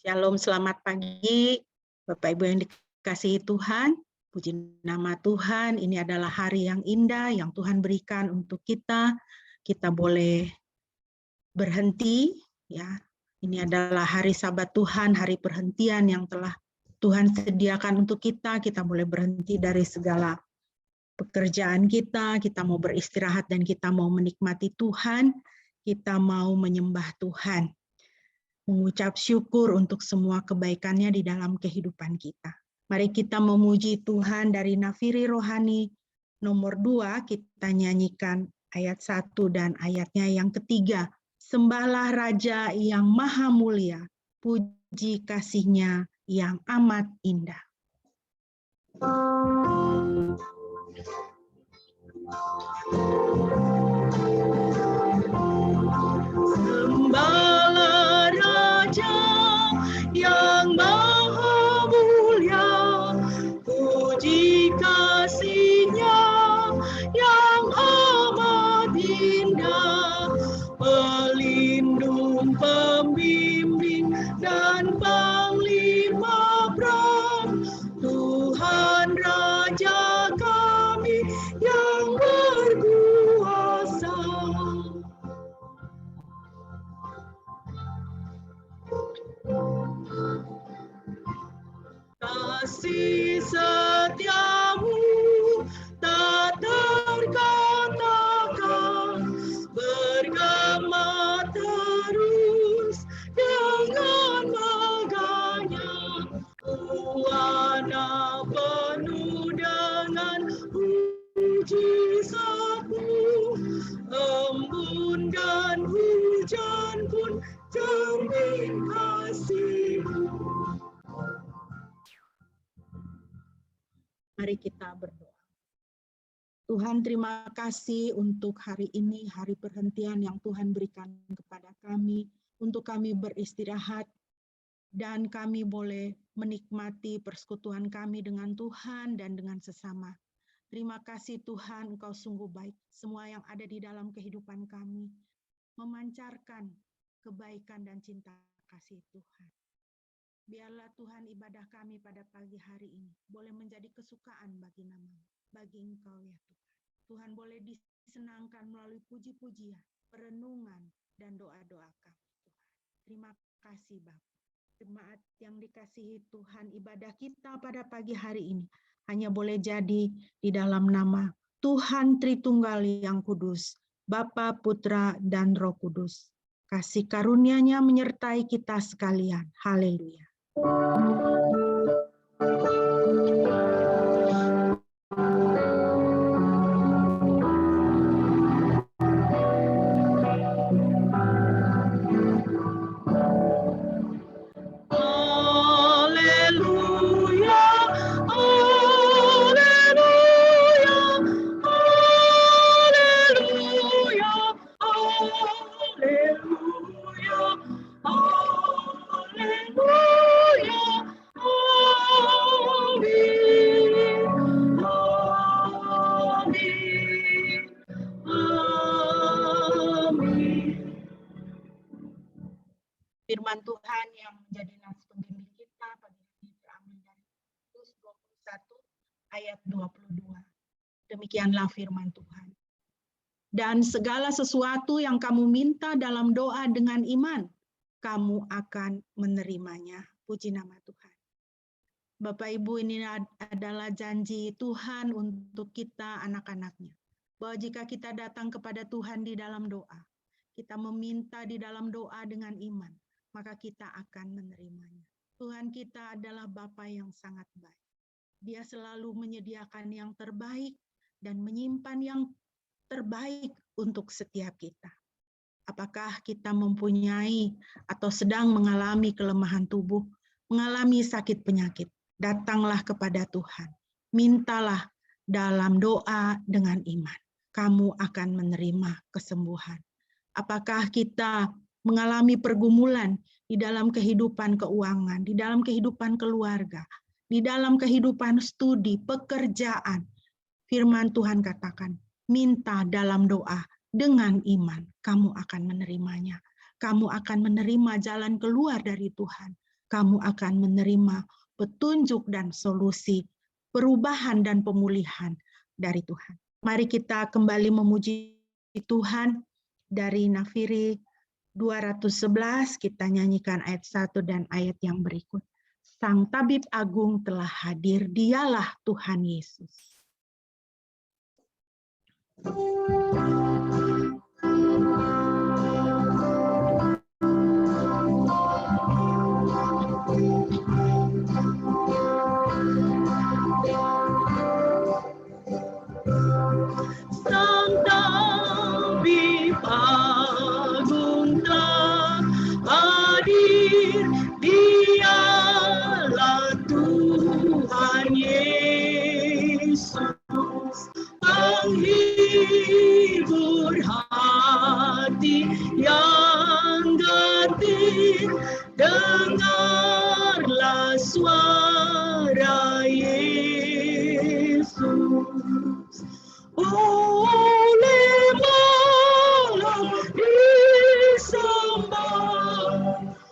Shalom, selamat pagi, Bapak Ibu yang dikasihi Tuhan. Puji nama Tuhan, ini adalah hari yang indah yang Tuhan berikan untuk kita. Kita boleh berhenti, ya. Ini adalah hari Sabat Tuhan, hari perhentian yang telah Tuhan sediakan untuk kita. Kita boleh berhenti dari segala pekerjaan kita mau beristirahat dan kita mau menikmati Tuhan, kita mau menyembah Tuhan. Mengucap syukur untuk semua kebaikannya di dalam kehidupan kita. Mari kita memuji Tuhan dari Nafiri Rohani nomor 2, kita nyanyikan ayat 1 dan ayatnya yang ketiga. Sembahlah Raja yang Maha Mulia, puji kasih-Nya yang amat indah. Sembahlah Raja yang Maha Mulia, puji kasih-Nya yang amat indah, pelindung, pembimbing, dan panglima perang, Tuhan Raja kami yang berkuasa. Kasih setiamu tak terkatakan, bergema terus dengan megahnya. Warna penuh dengan puji sapu, embun dan hujan pun cermin kasih-Mu. Mari kita berdoa. Tuhan, terima kasih untuk hari ini, hari perhentian yang Tuhan berikan kepada kami, untuk kami beristirahat, dan kami boleh menikmati persekutuan kami dengan Tuhan dan dengan sesama. Terima kasih Tuhan, Engkau sungguh baik. Semua yang ada di dalam kehidupan kami memancarkan kebaikan dan cinta kasih Tuhan. Biarlah Tuhan ibadah kami pada pagi hari ini boleh menjadi kesukaan bagi nama, bagi Engkau ya Tuhan. Tuhan boleh disenangkan melalui puji-pujian, perenungan, dan doa-doa kami Tuhan. Terima kasih Bapa. Jemaat yang dikasihi Tuhan, ibadah kita pada pagi hari ini hanya boleh jadi di dalam nama Tuhan Tritunggal yang Kudus, Bapa, Putra, dan Roh Kudus. Kasih karunia-Nya menyertai kita sekalian. Haleluya. Firman Tuhan yang menjadi nas pembimbing kita pada hari ini terambil dari Matius 21 ayat 22. Demikianlah firman Tuhan. Dan segala sesuatu yang kamu minta dalam doa dengan iman, kamu akan menerimanya. Puji nama Tuhan. Bapak Ibu, ini adalah janji Tuhan untuk kita anak-anaknya. Bahwa jika kita datang kepada Tuhan di dalam doa, kita meminta di dalam doa dengan iman, maka kita akan menerimanya. Tuhan kita adalah Bapa yang sangat baik. Dia selalu menyediakan yang terbaik dan menyimpan yang terbaik untuk setiap kita. Apakah kita mempunyai atau sedang mengalami kelemahan tubuh, mengalami sakit penyakit? Datanglah kepada Tuhan. Mintalah dalam doa dengan iman. Kamu akan menerima kesembuhan. Apakah kita mengalami pergumulan di dalam kehidupan keuangan, di dalam kehidupan keluarga, di dalam kehidupan studi, pekerjaan? Firman Tuhan katakan, minta dalam doa dengan iman, kamu akan menerimanya. Kamu akan menerima jalan keluar dari Tuhan. kamu akan menerima petunjuk dan solusi perubahan dan pemulihan dari Tuhan. Mari kita kembali memuji Tuhan dari Nafirik 211, kita nyanyikan ayat 1 dan ayat yang berikut. Sang Tabib Agung telah hadir, dialah Tuhan Yesus. Sang Tabib Agung telah hadir, dialah Tuhan Yesus, penghibur hati yang getir. Dengarlah suara Yesus. Oleh malam disembah,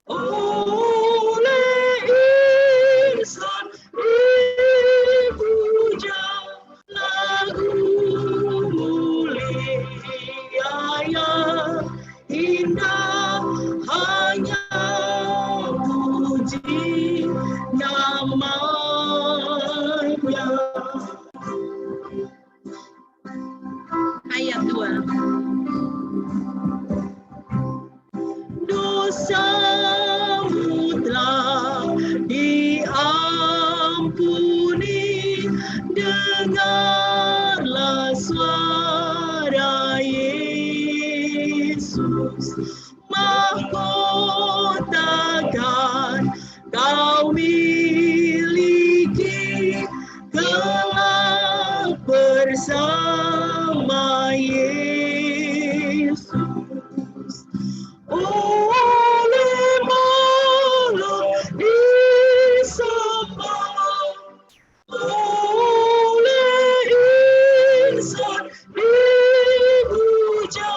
oleh insan dipuja, lagu mulia yang indah hanya puji namanya. Ayat 2. Dosamu telah diampuni, dengarlah suara Yesus. Mahkota kan kau miliki, kelak bersama Yesus. Oleh malam disembah, oleh insan dipuja,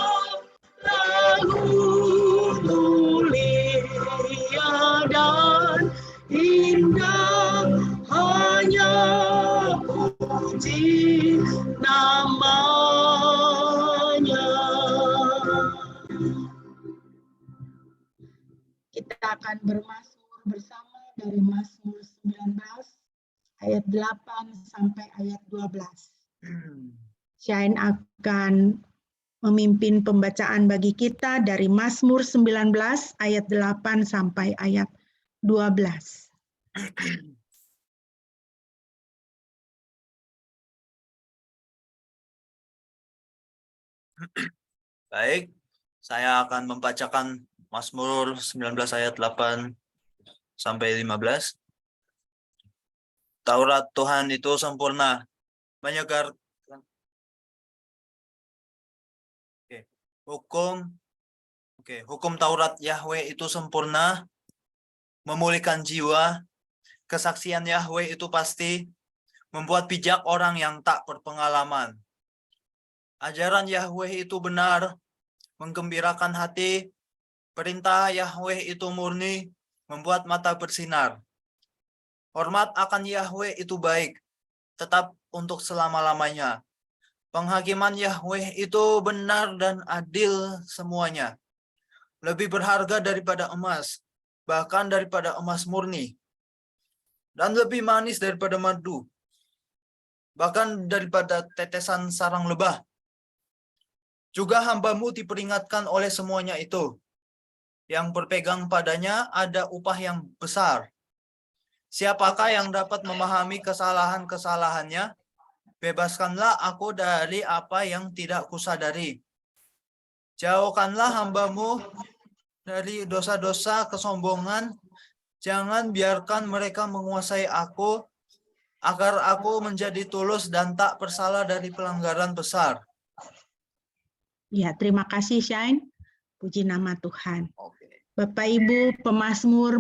lagu mulia dan indah hanya puji namanya. Kita akan bermazmur bersama dari Mazmur 19 ayat 8 sampai ayat 12. Shane akan memimpin pembacaan bagi kita dari Mazmur 19 ayat 8 sampai ayat 12. Baik, saya akan membacakan Mazmur 19 ayat 8 sampai 15. Taurat Tuhan itu sempurna, menyegarkan. Hukum Taurat Yahweh itu sempurna, memulihkan jiwa. Kesaksian Yahweh itu pasti, membuat bijak orang yang tak berpengalaman. Ajaran Yahweh itu benar, menggembirakan hati. Perintah Yahweh itu murni, membuat mata bersinar. Hormat akan Yahweh itu baik, tetap untuk selama-lamanya. Penghakiman Yahweh itu benar dan adil semuanya. Lebih berharga daripada emas, bahkan daripada emas murni. Dan lebih manis daripada madu, bahkan daripada tetesan sarang lebah. Juga hamba-Mu diperingatkan oleh semuanya itu. Yang berpegang padanya ada upah yang besar. Siapakah yang dapat memahami kesalahan-kesalahannya? Bebaskanlah aku dari apa yang tidak kusadari. Jauhkanlah hamba-Mu dari dosa-dosa kesombongan. Jangan biarkan mereka menguasai aku, agar aku menjadi tulus dan tak bersalah dari pelanggaran besar. Ya, terima kasih Shane. Puji nama Tuhan. Bapak Ibu pemazmur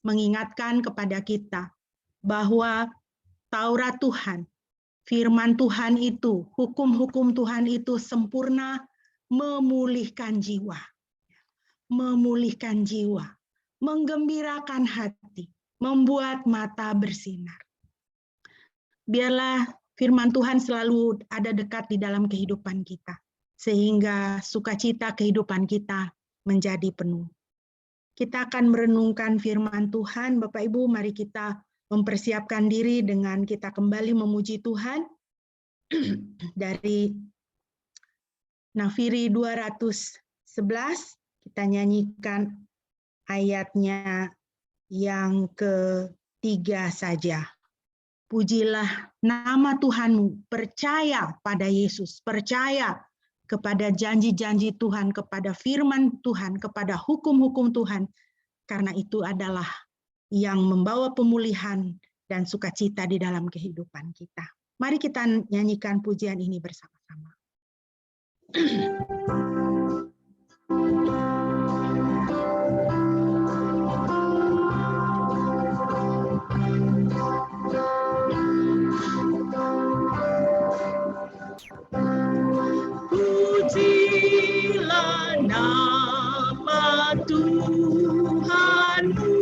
mengingatkan kepada kita bahwa Taurat Tuhan, firman Tuhan itu, hukum-hukum Tuhan itu sempurna, memulihkan jiwa. Memulihkan jiwa. menggembirakan hati, membuat mata bersinar. Biarlah firman Tuhan selalu ada dekat di dalam kehidupan kita, sehingga sukacita kehidupan kita menjadi penuh. Kita akan merenungkan firman Tuhan. Bapak Ibu, mari kita mempersiapkan diri dengan kita kembali memuji Tuhan dari Nafiri 211. Kita nyanyikan ayatnya yang ketiga saja. Pujilah nama Tuhanmu, percaya pada Yesus, percaya kepada janji-janji Tuhan, kepada firman Tuhan, kepada hukum-hukum Tuhan, karena itu adalah yang membawa pemulihan dan sukacita di dalam kehidupan kita. Mari kita nyanyikan pujian ini bersama-sama. Pujilah nama Tuhanmu,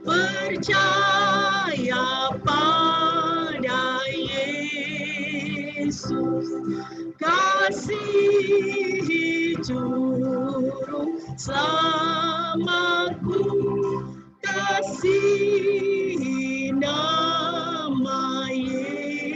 percaya pada Yesus, kasih juru selamatku, kasih nama Yesus.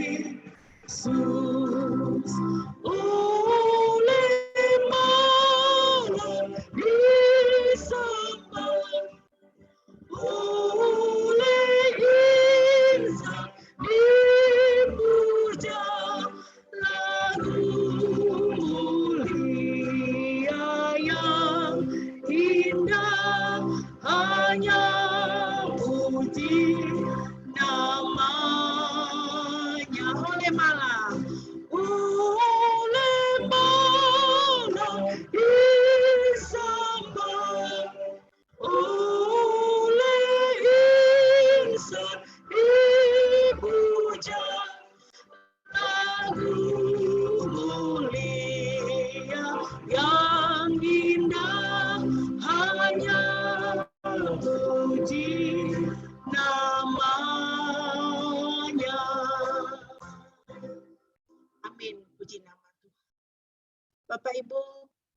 Bapak Ibu,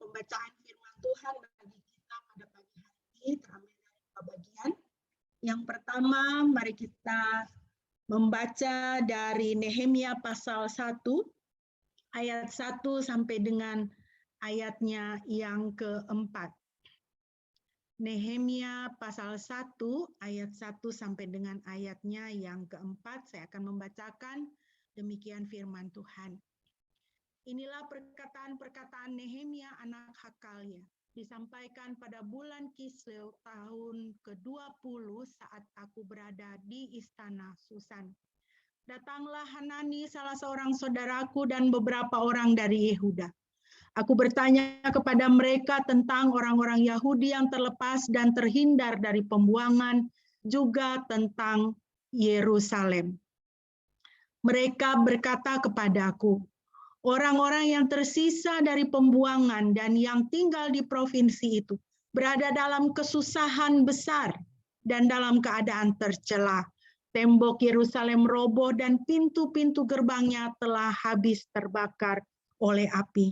pembacaan firman Tuhan bagi kita pada pagi hari ini terambil dari dua bagian. Yang pertama, mari kita membaca dari Nehemia pasal 1, ayat 1 sampai dengan ayatnya yang keempat. Nehemia pasal 1, ayat 1 sampai dengan ayatnya yang keempat. Saya akan membacakan demikian firman Tuhan. Inilah perkataan-perkataan Nehemia anak Hakalia, disampaikan pada bulan Kislew tahun ke-20 saat aku berada di istana Susan. Datanglah Hanani, salah seorang saudaraku, dan beberapa orang dari Yehuda. Aku bertanya kepada mereka tentang orang-orang Yahudi yang terlepas dan terhindar dari pembuangan, juga tentang Yerusalem. Mereka berkata kepadaku, orang-orang yang tersisa dari pembuangan dan yang tinggal di provinsi itu berada dalam kesusahan besar dan dalam keadaan tercela. Tembok Yerusalem roboh dan pintu-pintu gerbangnya telah habis terbakar oleh api.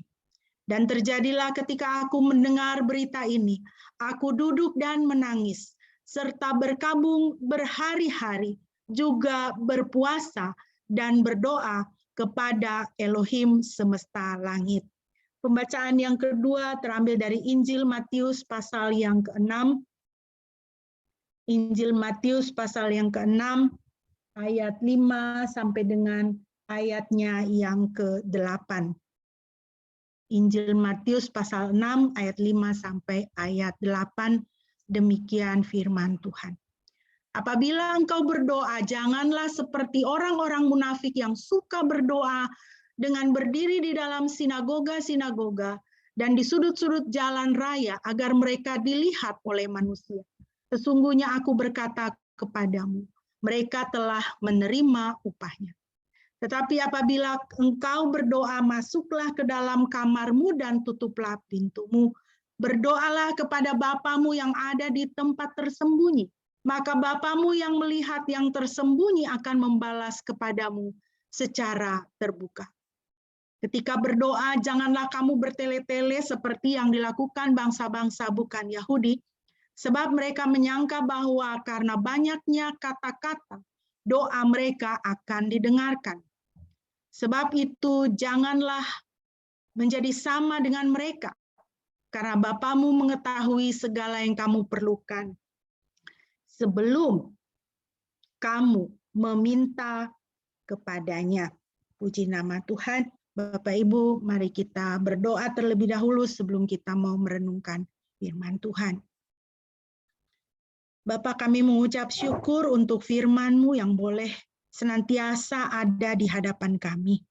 Dan terjadilah ketika aku mendengar berita ini, aku duduk dan menangis, serta berkabung berhari-hari, juga berpuasa dan berdoa kepada Elohim semesta langit. Pembacaan yang kedua terambil dari Injil Matius pasal yang ke-6. Injil Matius pasal yang ke-6 ayat 5 sampai dengan ayatnya yang ke-8. Injil Matius pasal 6 ayat 5 sampai ayat 8, demikian firman Tuhan. Apabila engkau berdoa, janganlah seperti orang-orang munafik yang suka berdoa dengan berdiri di dalam sinagoga-sinagoga dan di sudut-sudut jalan raya agar mereka dilihat oleh manusia. Sesungguhnya aku berkata kepadamu, mereka telah menerima upahnya. Tetapi apabila engkau berdoa, masuklah ke dalam kamarmu dan tutuplah pintumu. Berdoalah kepada Bapamu yang ada di tempat tersembunyi, maka Bapamu yang melihat yang tersembunyi akan membalas kepadamu secara terbuka. Ketika berdoa, janganlah kamu bertele-tele seperti yang dilakukan bangsa-bangsa bukan Yahudi, sebab mereka menyangka bahwa karena banyaknya kata-kata, doa mereka akan didengarkan. Sebab itu janganlah menjadi sama dengan mereka, karena Bapamu mengetahui segala yang kamu perlukan sebelum kamu meminta kepadanya. Puji nama Tuhan. Bapak Ibu, mari kita berdoa terlebih dahulu sebelum kita mau merenungkan firman Tuhan. Bapa, kami mengucap syukur untuk firman-Mu yang boleh senantiasa ada di hadapan kami.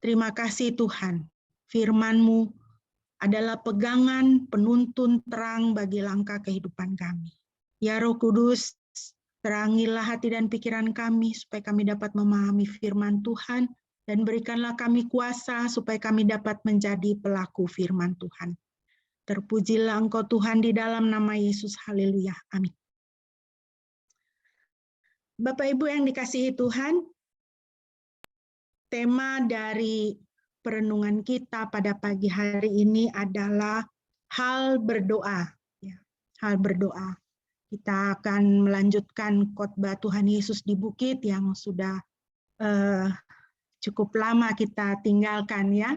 Terima kasih Tuhan, firman-Mu adalah pegangan penuntun terang bagi langkah kehidupan kami. Ya Roh Kudus, terangilah hati dan pikiran kami supaya kami dapat memahami firman Tuhan, dan berikanlah kami kuasa supaya kami dapat menjadi pelaku firman Tuhan. Terpujilah Engkau Tuhan di dalam nama Yesus. Haleluya. Amin. Bapak Ibu yang dikasihi Tuhan, tema dari perenungan kita pada pagi hari ini adalah hal berdoa. Ya, hal berdoa. Kita akan melanjutkan khotbah Tuhan Yesus di bukit yang sudah cukup lama kita tinggalkan ya.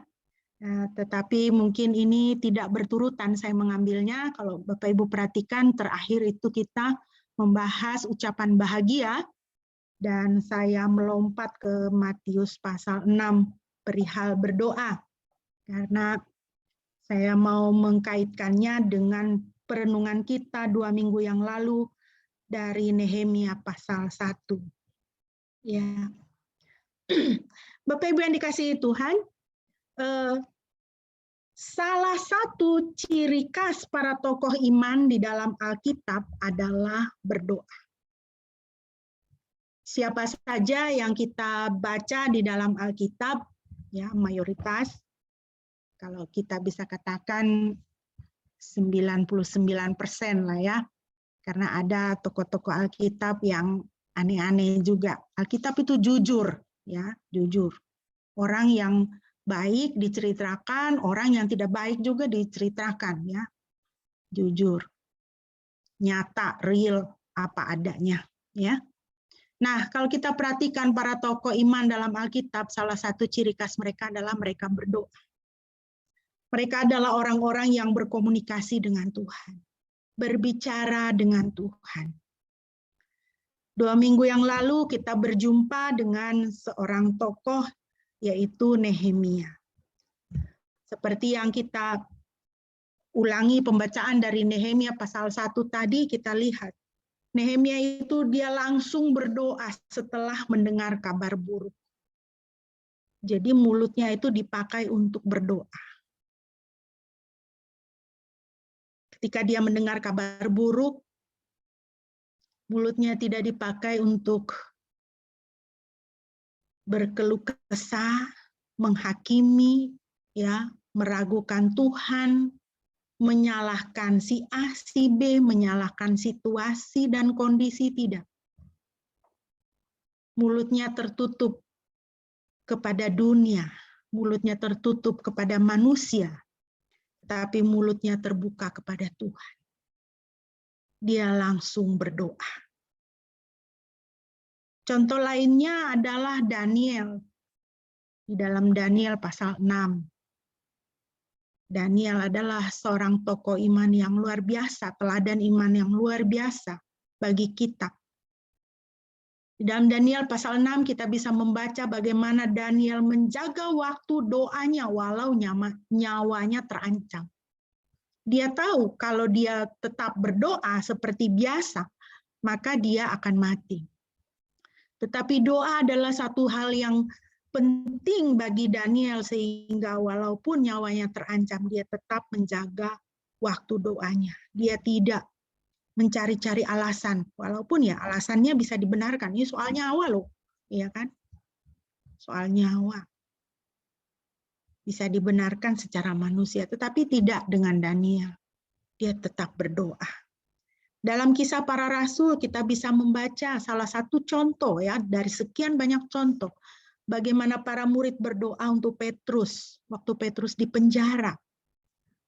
Tetapi mungkin ini tidak berturutan saya mengambilnya. Kalau Bapak Ibu perhatikan terakhir itu kita membahas ucapan bahagia, dan saya melompat ke Matius pasal 6 perihal berdoa. Karena saya mau mengkaitkannya dengan perenungan kita 2 minggu yang lalu dari Nehemia pasal 1. Ya. Bapak Ibu yang dikasihi Tuhan, salah satu ciri khas para tokoh iman di dalam Alkitab adalah berdoa. Siapa saja yang kita baca di dalam Alkitab, ya mayoritas, kalau kita bisa katakan 99% lah ya, karena ada tokoh-tokoh Alkitab yang aneh-aneh juga. Alkitab itu jujur, ya jujur. Orang yang baik diceritakan, orang yang tidak baik juga diceritakan, ya jujur, nyata, real, apa adanya, ya. Nah, kalau kita perhatikan para tokoh iman dalam Alkitab, salah satu ciri khas mereka adalah mereka berdoa. Mereka adalah orang-orang yang berkomunikasi dengan Tuhan, berbicara dengan Tuhan. 2 minggu yang lalu kita berjumpa dengan seorang tokoh, yaitu Nehemia. Seperti yang kita ulangi pembacaan dari Nehemia pasal 1 tadi, kita lihat Nehemia itu dia langsung berdoa setelah mendengar kabar buruk. Jadi mulutnya itu dipakai untuk berdoa. Ketika dia mendengar kabar buruk, mulutnya tidak dipakai untuk berkeluh kesah, menghakimi, ya, meragukan Tuhan, menyalahkan si A, si B, menyalahkan situasi dan kondisi, tidak. Mulutnya tertutup kepada dunia, mulutnya tertutup kepada manusia, tapi mulutnya terbuka kepada Tuhan. Dia langsung berdoa. Contoh lainnya adalah Daniel. Di dalam Daniel pasal 6. Daniel adalah seorang tokoh iman yang luar biasa, teladan iman yang luar biasa bagi kita. Di dalam Daniel pasal 6 kita bisa membaca bagaimana Daniel menjaga waktu doanya walau nyawanya terancam. Dia tahu kalau dia tetap berdoa seperti biasa, maka dia akan mati. Tetapi doa adalah satu hal yang penting bagi Daniel, sehingga walaupun nyawanya terancam, dia tetap menjaga waktu doanya. Dia tidak mencari-cari alasan, walaupun ya alasannya bisa dibenarkan. Ini soal nyawa loh, ya kan? Soal nyawa. bisa dibenarkan secara manusia, tetapi tidak dengan Daniel. Dia tetap berdoa. Dalam Kisah Para Rasul kita bisa membaca salah satu contoh ya dari sekian banyak contoh bagaimana para murid berdoa untuk Petrus waktu Petrus di penjara.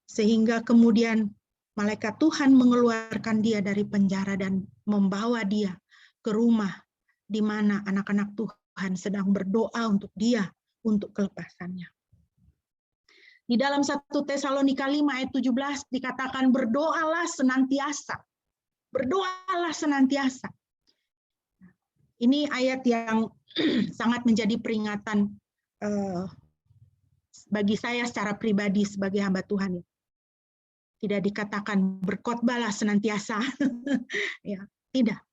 Sehingga kemudian malaikat Tuhan mengeluarkan dia dari penjara dan membawa dia ke rumah di mana anak-anak Tuhan sedang berdoa untuk dia untuk kelepasannya. Di dalam 1 Tesalonika 5 ayat 17 dikatakan berdoalah senantiasa. Berdoalah senantiasa. Ini ayat yang sangat menjadi peringatan bagi saya secara pribadi sebagai hamba Tuhan. Tidak dikatakan berkhotbahlah senantiasa. Ya, tidak.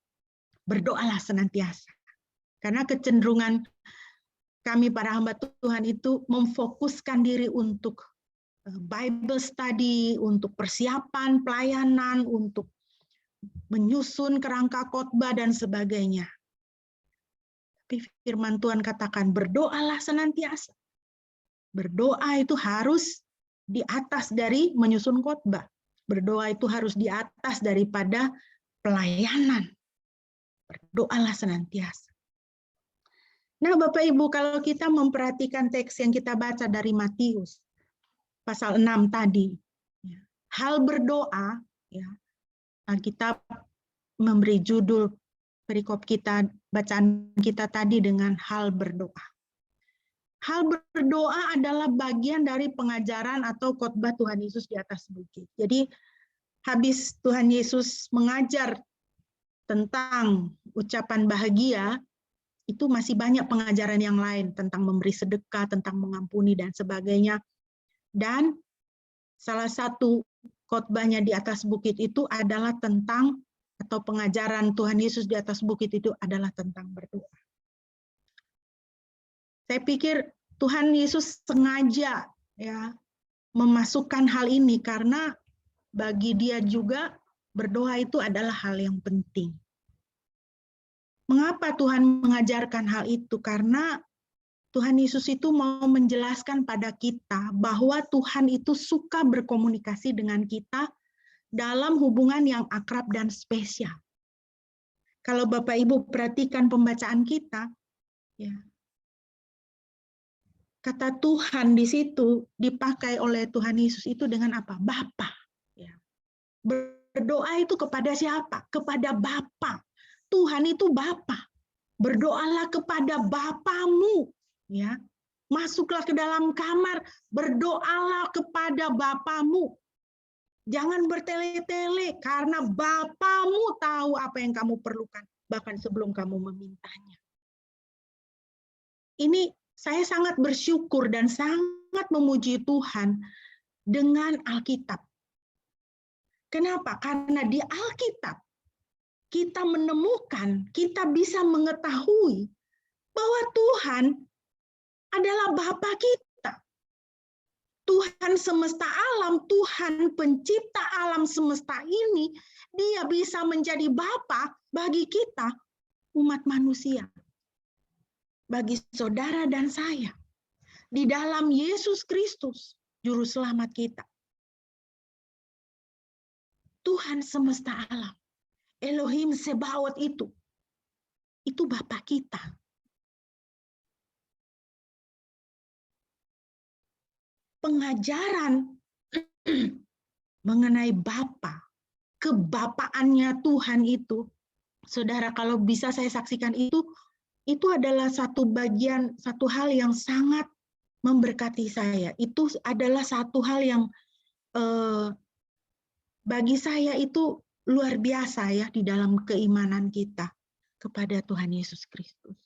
Berdoalah senantiasa. Karena kecenderungan kami para hamba Tuhan itu memfokuskan diri untuk Bible study, untuk persiapan pelayanan, untuk menyusun kerangka khotbah dan sebagainya. Tapi firman Tuhan katakan berdoalah senantiasa. Berdoa itu harus di atas dari menyusun khotbah. Berdoa itu harus di atas daripada pelayanan. Berdoalah senantiasa. Nah, Bapak Ibu, kalau kita memperhatikan teks yang kita baca dari Matius pasal 6 tadi, hal berdoa, ya, Alkitab memberi judul perikop kita, bacaan kita tadi dengan hal berdoa. Hal berdoa adalah bagian dari pengajaran atau khotbah Tuhan Yesus di atas bukit. Jadi habis Tuhan Yesus mengajar tentang ucapan bahagia, itu masih banyak pengajaran yang lain tentang memberi sedekah, tentang mengampuni dan sebagainya. Dan salah satu khotbahnya di atas bukit itu adalah tentang, atau pengajaran Tuhan Yesus di atas bukit itu adalah tentang berdoa. Saya pikir Tuhan Yesus sengaja ya memasukkan hal ini karena bagi dia juga berdoa itu adalah hal yang penting. Mengapa Tuhan mengajarkan hal itu? Karena Tuhan Yesus itu mau menjelaskan pada kita bahwa Tuhan itu suka berkomunikasi dengan kita dalam hubungan yang akrab dan spesial. Kalau Bapak Ibu perhatikan pembacaan kita, ya, kata Tuhan di situ dipakai oleh Tuhan Yesus itu dengan apa? Bapa. Ya. Berdoa itu kepada siapa? Kepada Bapa. Tuhan itu Bapa. Berdoalah kepada Bapamu. Ya. Masuklah ke dalam kamar, berdoalah kepada Bapamu. Jangan bertele-tele, karena Bapamu tahu apa yang kamu perlukan, bahkan sebelum kamu memintanya. Ini saya sangat bersyukur dan sangat memuji Tuhan dengan Alkitab. Kenapa? Karena di Alkitab kita menemukan, kita bisa mengetahui bahwa Tuhan adalah Bapa kita. Tuhan semesta alam, Tuhan pencipta alam semesta ini, dia bisa menjadi Bapa bagi kita, umat manusia. Bagi saudara dan saya. Di dalam Yesus Kristus, Juru Selamat kita. Tuhan semesta alam, Elohim Sebaot itu Bapa kita. Pengajaran mengenai Bapa, kebapaannya Tuhan itu, saudara, kalau bisa saya saksikan itu adalah satu bagian, satu hal yang sangat memberkati saya. Itu adalah satu hal yang bagi saya itu luar biasa ya di dalam keimanan kita kepada Tuhan Yesus Kristus.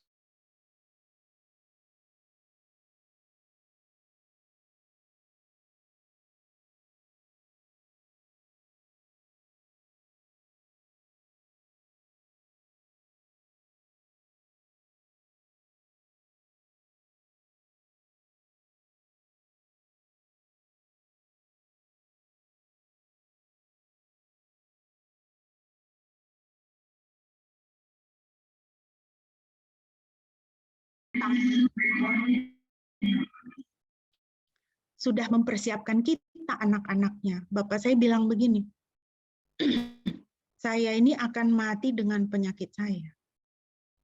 sudah mempersiapkan kita anak-anaknya. Bapak saya bilang begini, saya ini akan mati dengan penyakit saya.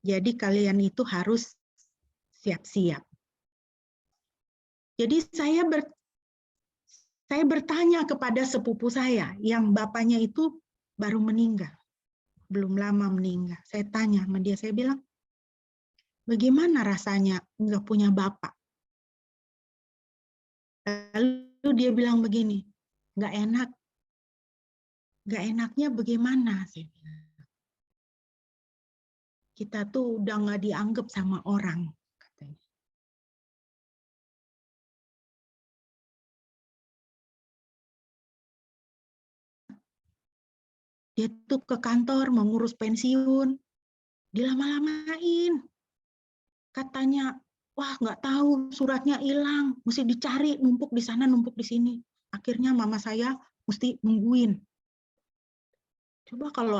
Jadi kalian itu harus siap-siap. Jadi saya bertanya kepada sepupu saya yang bapaknya itu baru meninggal. Belum lama meninggal. Saya tanya sama dia, saya bilang, bagaimana rasanya nggak punya bapak? Lalu dia bilang begini, nggak enak. Nggak enaknya bagaimana? Saya bilang. Kita tuh udah nggak dianggap sama orang, katanya. Dia tuh ke kantor mengurus pensiun, dilama-lamain. Katanya, wah nggak tahu suratnya hilang, mesti dicari, numpuk di sana, numpuk di sini. Akhirnya mama saya mesti nungguin. Coba kalau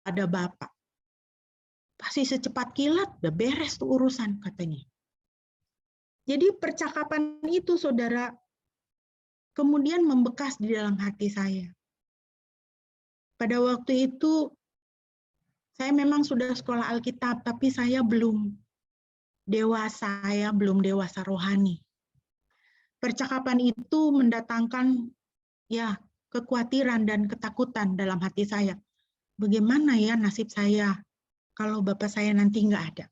ada bapak, pasti secepat kilat udah beres tuh urusan, katanya. Jadi percakapan itu, saudara, kemudian membekas di dalam hati saya. Pada waktu itu, saya memang sudah sekolah Alkitab, tapi saya belum dewasa rohani. Percakapan itu mendatangkan ya kekhawatiran dan ketakutan dalam hati saya. Bagaimana ya nasib saya kalau bapak saya nanti nggak ada?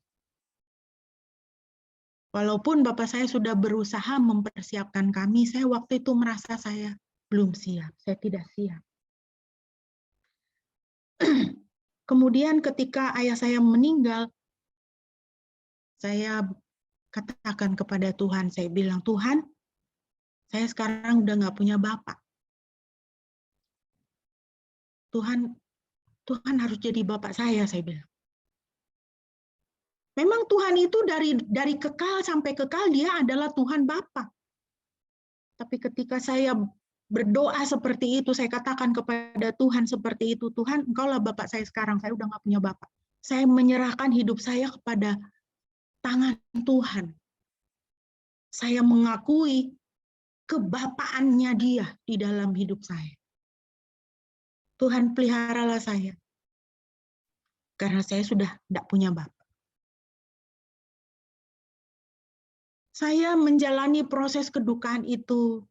Walaupun bapak saya sudah berusaha mempersiapkan kami, saya waktu itu merasa saya belum siap, saya tidak siap. Kemudian ketika ayah saya meninggal, saya katakan kepada Tuhan, saya bilang, Tuhan, saya sekarang udah nggak punya bapak. Tuhan harus jadi bapak saya bilang. Memang Tuhan itu dari kekal sampai kekal, dia adalah Tuhan Bapa. Tapi ketika saya berdoa seperti itu, saya katakan kepada Tuhan seperti itu, Tuhan, Engkaulah Bapak saya sekarang, saya udah nggak punya Bapak. Saya menyerahkan hidup saya kepada tangan Tuhan. Saya mengakui kebapaannya dia di dalam hidup saya. Tuhan peliharalah saya. Karena saya sudah tidak punya Bapak. Saya menjalani proses kedukaan itu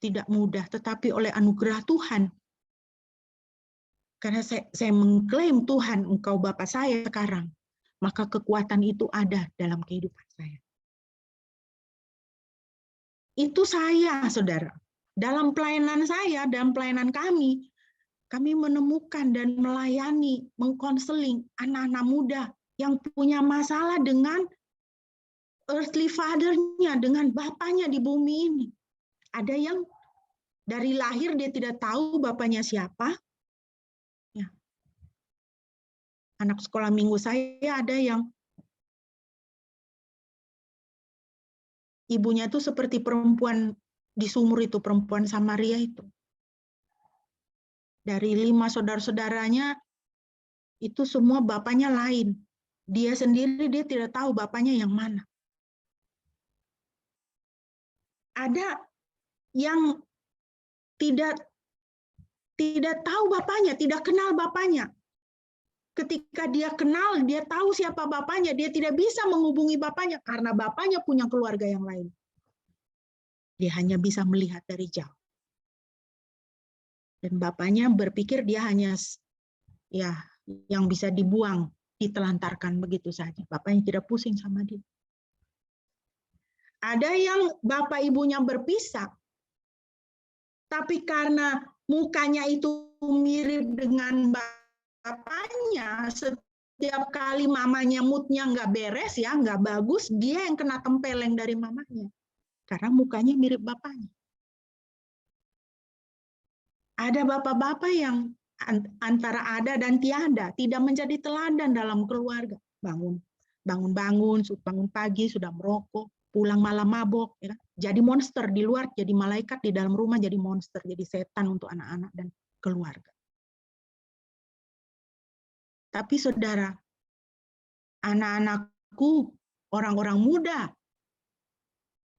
tidak mudah, tetapi oleh anugerah Tuhan. Karena saya mengklaim Tuhan, Engkau Bapa saya sekarang, maka kekuatan itu ada dalam kehidupan saya. Itu saya, saudara. Dalam pelayanan saya, dalam pelayanan kami menemukan dan melayani, mengkonseling anak-anak muda yang punya masalah dengan earthly father-nya, dengan bapaknya di bumi ini. Ada yang dari lahir dia tidak tahu bapaknya siapa. Ya. Anak sekolah minggu saya ada yang ibunya itu seperti perempuan di sumur itu, perempuan Samaria itu. Dari 5 saudara-saudaranya, itu semua bapaknya lain. Dia sendiri, dia tidak tahu bapaknya yang mana. Ada yang tidak tahu bapaknya, tidak kenal bapaknya. Ketika dia kenal, dia tahu siapa bapaknya, dia tidak bisa menghubungi bapaknya karena bapaknya punya keluarga yang lain. Dia hanya bisa melihat dari jauh. Dan bapaknya berpikir dia hanya ya yang bisa dibuang, ditelantarkan begitu saja. Bapaknya tidak pusing sama dia. Ada yang bapak ibunya berpisah, tapi karena mukanya itu mirip dengan bapaknya, setiap kali mamanya moodnya nggak beres ya, nggak bagus, dia yang kena tempeleng dari mamanya. Karena mukanya mirip bapaknya. Ada bapak-bapak yang antara ada dan tiada, tidak menjadi teladan dalam keluarga. Bangun pagi sudah merokok, pulang malam mabok, ya. Jadi monster di luar, jadi malaikat di dalam rumah, jadi monster, jadi setan untuk anak-anak dan keluarga. Tapi saudara, anak-anakku, orang-orang muda,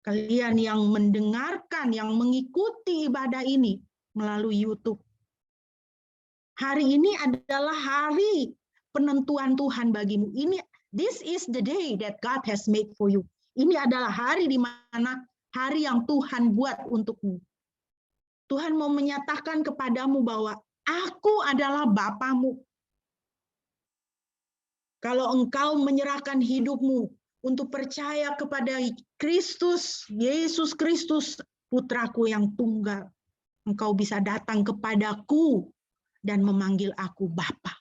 kalian yang mendengarkan, yang mengikuti ibadah ini melalui YouTube. Hari ini adalah hari penentuan Tuhan bagimu. This is the day that God has made for you. Ini adalah hari di mana hari yang Tuhan buat untukmu. Tuhan mau menyatakan kepadamu bahwa aku adalah Bapamu. Kalau engkau menyerahkan hidupmu untuk percaya kepada Kristus, Yesus Kristus, putraku yang tunggal, engkau bisa datang kepadaku dan memanggil aku Bapa.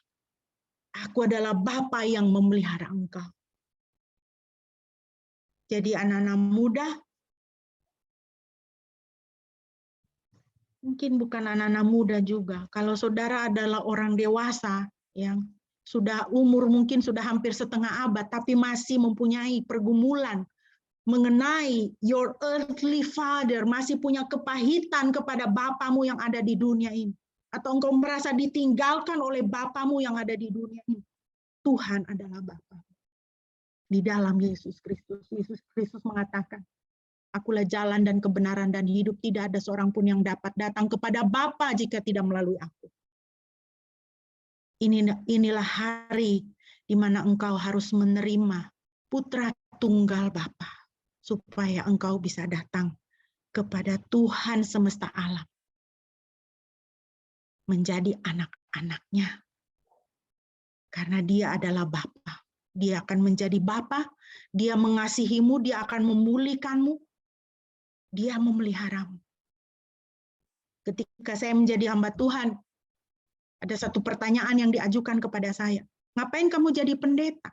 Aku adalah Bapa yang memelihara engkau. Jadi anak-anak muda, mungkin bukan anak-anak muda juga. Kalau saudara adalah orang dewasa yang sudah umur mungkin sudah hampir setengah abad, tapi masih mempunyai pergumulan mengenai your earthly father, masih punya kepahitan kepada bapamu yang ada di dunia ini. Atau engkau merasa ditinggalkan oleh bapamu yang ada di dunia ini. Tuhan adalah Bapa. Di dalam Yesus Kristus. Yesus Kristus mengatakan, akulah jalan dan kebenaran dan hidup, tidak ada seorang pun yang dapat datang kepada Bapa jika tidak melalui aku. Inilah hari di mana engkau harus menerima putra tunggal Bapa, supaya engkau bisa datang kepada Tuhan semesta alam, menjadi anak-anaknya. Karena dia adalah Bapa. Dia akan menjadi Bapa, dia mengasihimu, dia akan memulihkanmu, dia memeliharamu. Ketika saya menjadi hamba Tuhan, ada satu pertanyaan yang diajukan kepada saya. Ngapain kamu jadi pendeta?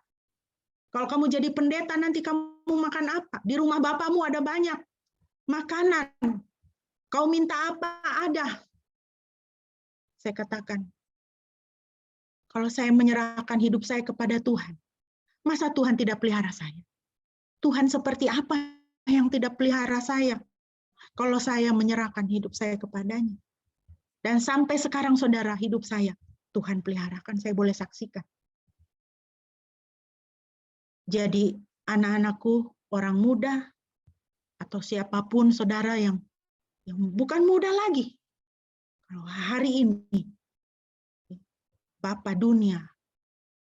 Kalau kamu jadi pendeta, nanti kamu makan apa? Di rumah bapamu ada banyak makanan. Kau minta apa? Ada. Saya katakan, kalau saya menyerahkan hidup saya kepada Tuhan, masa Tuhan tidak pelihara saya? Tuhan seperti apa yang tidak pelihara saya? Kalau saya menyerahkan hidup saya kepadanya. Dan sampai sekarang saudara, hidup saya Tuhan peliharakan, saya boleh saksikan. Jadi anak-anakku, orang muda, atau siapapun saudara yang bukan muda lagi. Kalau hari ini, Bapa dunia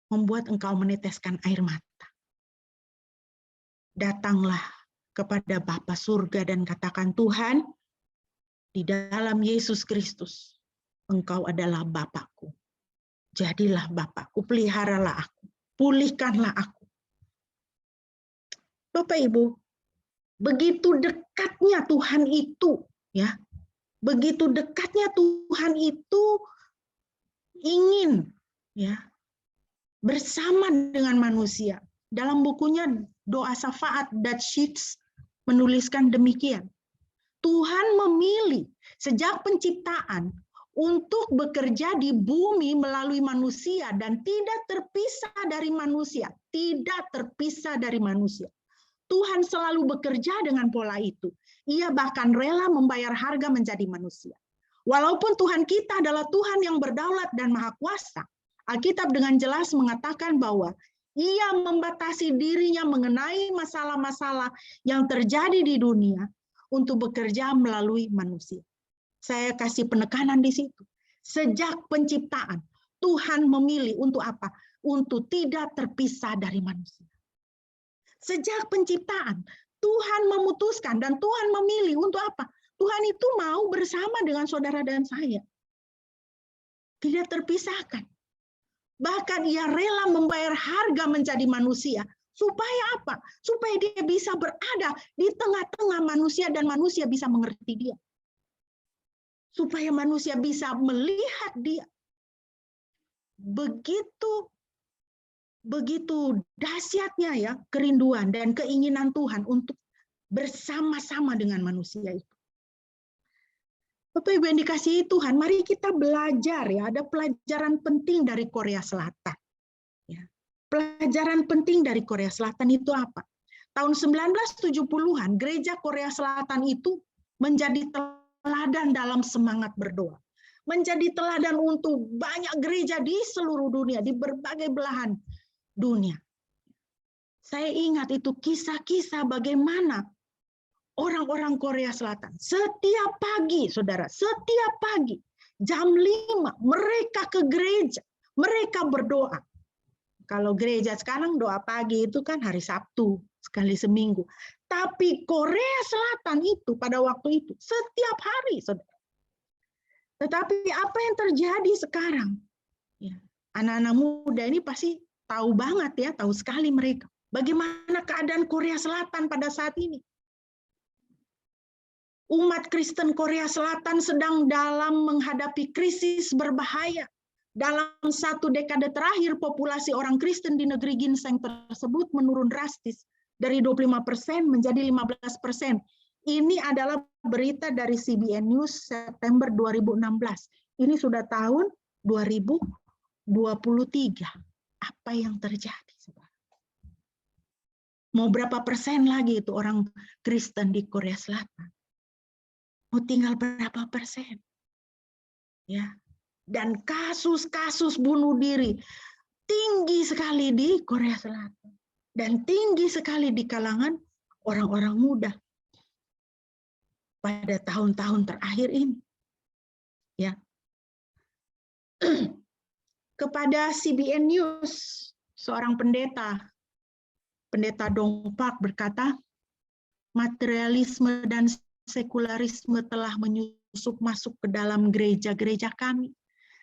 membuat engkau meneteskan air mata. Datanglah kepada Bapa surga dan katakan, Tuhan, di dalam Yesus Kristus, engkau adalah Bapakku. Jadilah Bapakku, peliharalah aku, pulihkanlah aku. Bapak Ibu, begitu dekatnya Tuhan itu, ya. Begitu dekatnya Tuhan itu ingin, ya, bersama dengan manusia. Dalam bukunya Doa Syafaat, Dutch Sheets menuliskan demikian. Tuhan memilih sejak penciptaan untuk bekerja di bumi melalui manusia dan tidak terpisah dari manusia. Tidak terpisah dari manusia. Tuhan selalu bekerja dengan pola itu. Ia bahkan rela membayar harga menjadi manusia. Walaupun Tuhan kita adalah Tuhan yang berdaulat dan maha kuasa, Alkitab dengan jelas mengatakan bahwa Ia membatasi dirinya mengenai masalah-masalah yang terjadi di dunia untuk bekerja melalui manusia. Saya kasih penekanan di situ. Sejak penciptaan, Tuhan memilih untuk apa? Untuk tidak terpisah dari manusia. Sejak penciptaan, Tuhan memutuskan dan Tuhan memilih untuk apa? Tuhan itu mau bersama dengan saudara dan saya. Tidak terpisahkan. Bahkan Ia rela membayar harga menjadi manusia. Supaya apa? Supaya Dia bisa berada di tengah-tengah manusia dan manusia bisa mengerti Dia. Supaya manusia bisa melihat Dia. Begitu dahsyatnya ya kerinduan dan keinginan Tuhan untuk bersama-sama dengan manusia itu. Bapak Ibu yang dikasihi Tuhan, mari kita belajar ya, ada pelajaran penting dari Korea Selatan. Ya. Pelajaran penting dari Korea Selatan itu apa? Tahun 1970-an, gereja Korea Selatan itu menjadi teladan dalam semangat berdoa. Menjadi teladan untuk banyak gereja di seluruh dunia, di berbagai belahan dunia. Saya ingat itu kisah-kisah bagaimana orang-orang Korea Selatan setiap pagi, saudara, setiap pagi jam 5 mereka ke gereja, mereka berdoa. Kalau gereja sekarang doa pagi itu kan hari Sabtu sekali seminggu. Tapi Korea Selatan itu pada waktu itu setiap hari, saudara. Tetapi apa yang terjadi sekarang? Ya, anak-anak muda ini pasti tahu banget ya, tahu sekali mereka. Bagaimana keadaan Korea Selatan pada saat ini? Umat Kristen Korea Selatan sedang dalam menghadapi krisis berbahaya. Dalam 1 dekade terakhir, populasi orang Kristen di negeri ginseng tersebut menurun drastis dari 25% menjadi 15%. Ini adalah berita dari CBN News September 2016. Ini sudah tahun 2023. Apa yang terjadi? Mau berapa persen lagi itu orang Kristen di Korea Selatan? Mau tinggal berapa persen? Ya. Dan kasus-kasus bunuh diri tinggi sekali di Korea Selatan dan tinggi sekali di kalangan orang-orang muda pada tahun-tahun terakhir ini. Ya. Kepada CBN News, seorang pendeta Dong Park berkata, materialisme dan sekularisme telah menyusup masuk ke dalam gereja-gereja kami.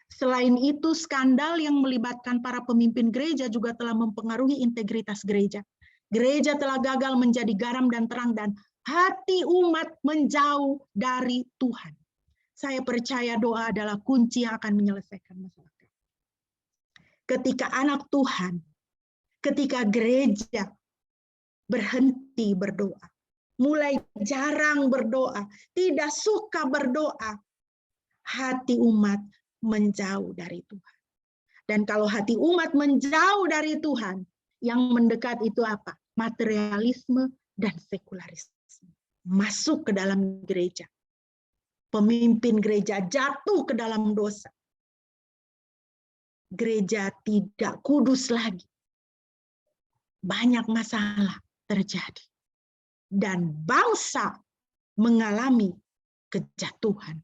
Selain itu, skandal yang melibatkan para pemimpin gereja juga telah mempengaruhi integritas gereja. Gereja telah gagal menjadi garam dan terang dan hati umat menjauh dari Tuhan. Saya percaya doa adalah kunci yang akan menyelesaikan masalah. Ketika anak Tuhan, ketika gereja berhenti berdoa, mulai jarang berdoa, tidak suka berdoa, hati umat menjauh dari Tuhan. Dan kalau hati umat menjauh dari Tuhan, yang mendekat itu apa? Materialisme dan sekularisme. Masuk ke dalam gereja. Pemimpin gereja jatuh ke dalam dosa. Gereja tidak kudus lagi. Banyak masalah terjadi. Dan bangsa mengalami kejatuhan.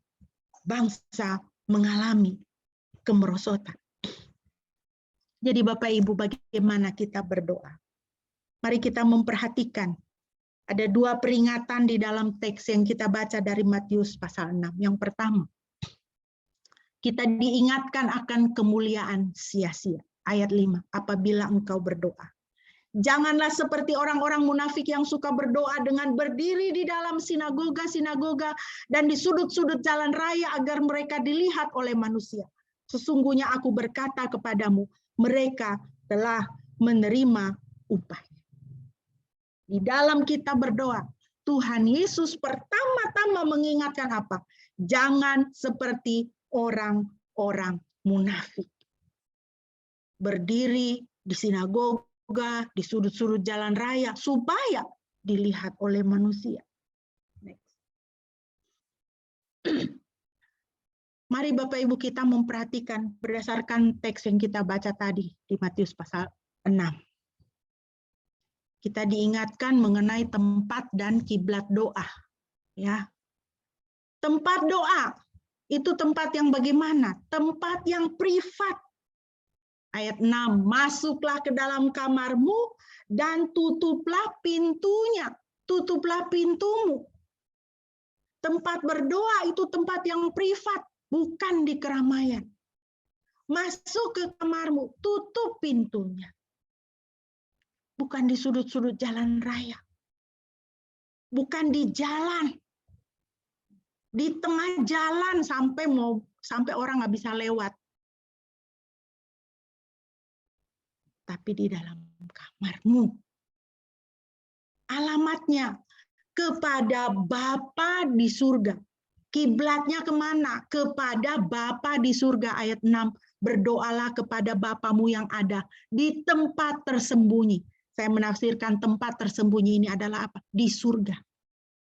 Bangsa mengalami kemerosotan. Jadi Bapak Ibu, bagaimana kita berdoa? Mari kita memperhatikan. Ada 2 peringatan di dalam teks yang kita baca dari Matius pasal 6. Yang pertama, kita diingatkan akan kemuliaan sia-sia. Ayat 5, apabila engkau berdoa. Janganlah seperti orang-orang munafik yang suka berdoa dengan berdiri di dalam sinagoga-sinagoga dan di sudut-sudut jalan raya agar mereka dilihat oleh manusia. Sesungguhnya aku berkata kepadamu, mereka telah menerima upahnya. Di dalam kita berdoa, Tuhan Yesus pertama-tama mengingatkan apa? Jangan seperti orang-orang munafik. Berdiri di sinagoga, di sudut-sudut jalan raya, supaya dilihat oleh manusia. Next. Mari Bapak Ibu kita memperhatikan berdasarkan teks yang kita baca tadi di Matius pasal 6. Kita diingatkan mengenai tempat dan kiblat doa. Ya. Tempat doa itu tempat yang bagaimana? Tempat yang privat. Ayat 6, masuklah ke dalam kamarmu dan tutuplah pintunya. Tutuplah pintumu. Tempat berdoa itu tempat yang privat, bukan di keramaian. Masuk ke kamarmu, tutup pintunya. Bukan di sudut-sudut jalan raya. Bukan di jalan. Di tengah jalan sampai orang nggak bisa lewat. Tapi di dalam kamarmu. Alamatnya kepada Bapa di surga. Kiblatnya kemana? Kepada Bapa di surga. Ayat 6. Berdoalah kepada Bapamu yang ada di tempat tersembunyi. Saya menafsirkan tempat tersembunyi ini adalah apa? Di surga.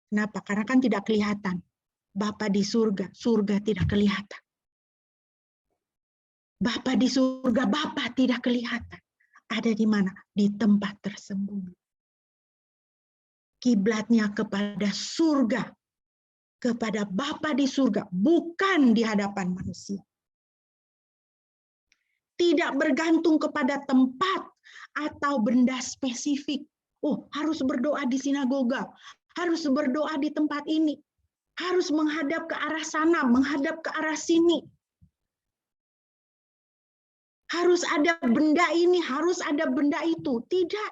Kenapa? Karena kan tidak kelihatan. Bapa di surga, surga tidak kelihatan. Bapa di surga, Bapa tidak kelihatan. Ada di mana? Di tempat tersembunyi. kiblatnya kepada surga, kepada Bapa di surga, bukan di hadapan manusia. Tidak bergantung kepada tempat atau benda spesifik. Oh, harus berdoa di sinagoga, harus berdoa di tempat ini, harus menghadap ke arah sana, menghadap ke arah sini. Harus ada benda ini, harus ada benda itu. Tidak.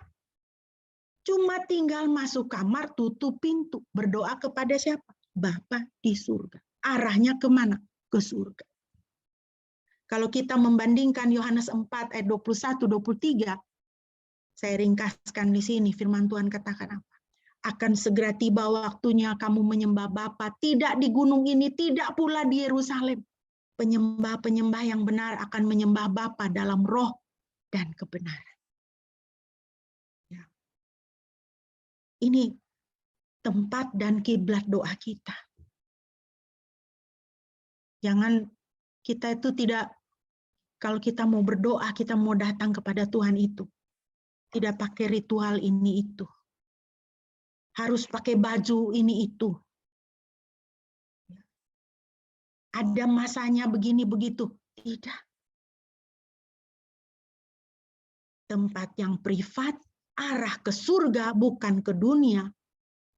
Cuma tinggal masuk kamar, tutup pintu, berdoa kepada siapa? Bapa di surga. Arahnya kemana? Ke surga. Kalau kita membandingkan Yohanes 4 ayat 21-23, saya ringkaskan di sini, firman Tuhan katakan apa? Akan segera tiba waktunya kamu menyembah Bapa, tidak di gunung ini, tidak pula di Yerusalem. Penyembah-penyembah yang benar akan menyembah Bapa dalam roh dan kebenaran. Ya. Ini tempat dan kiblat doa kita. Jangan kita itu tidak, kalau kita mau berdoa, kita mau datang kepada Tuhan itu, tidak pakai ritual ini itu. Harus pakai baju ini itu. Ada masanya begini begitu. Tidak. Tempat yang privat, arah ke surga bukan ke dunia,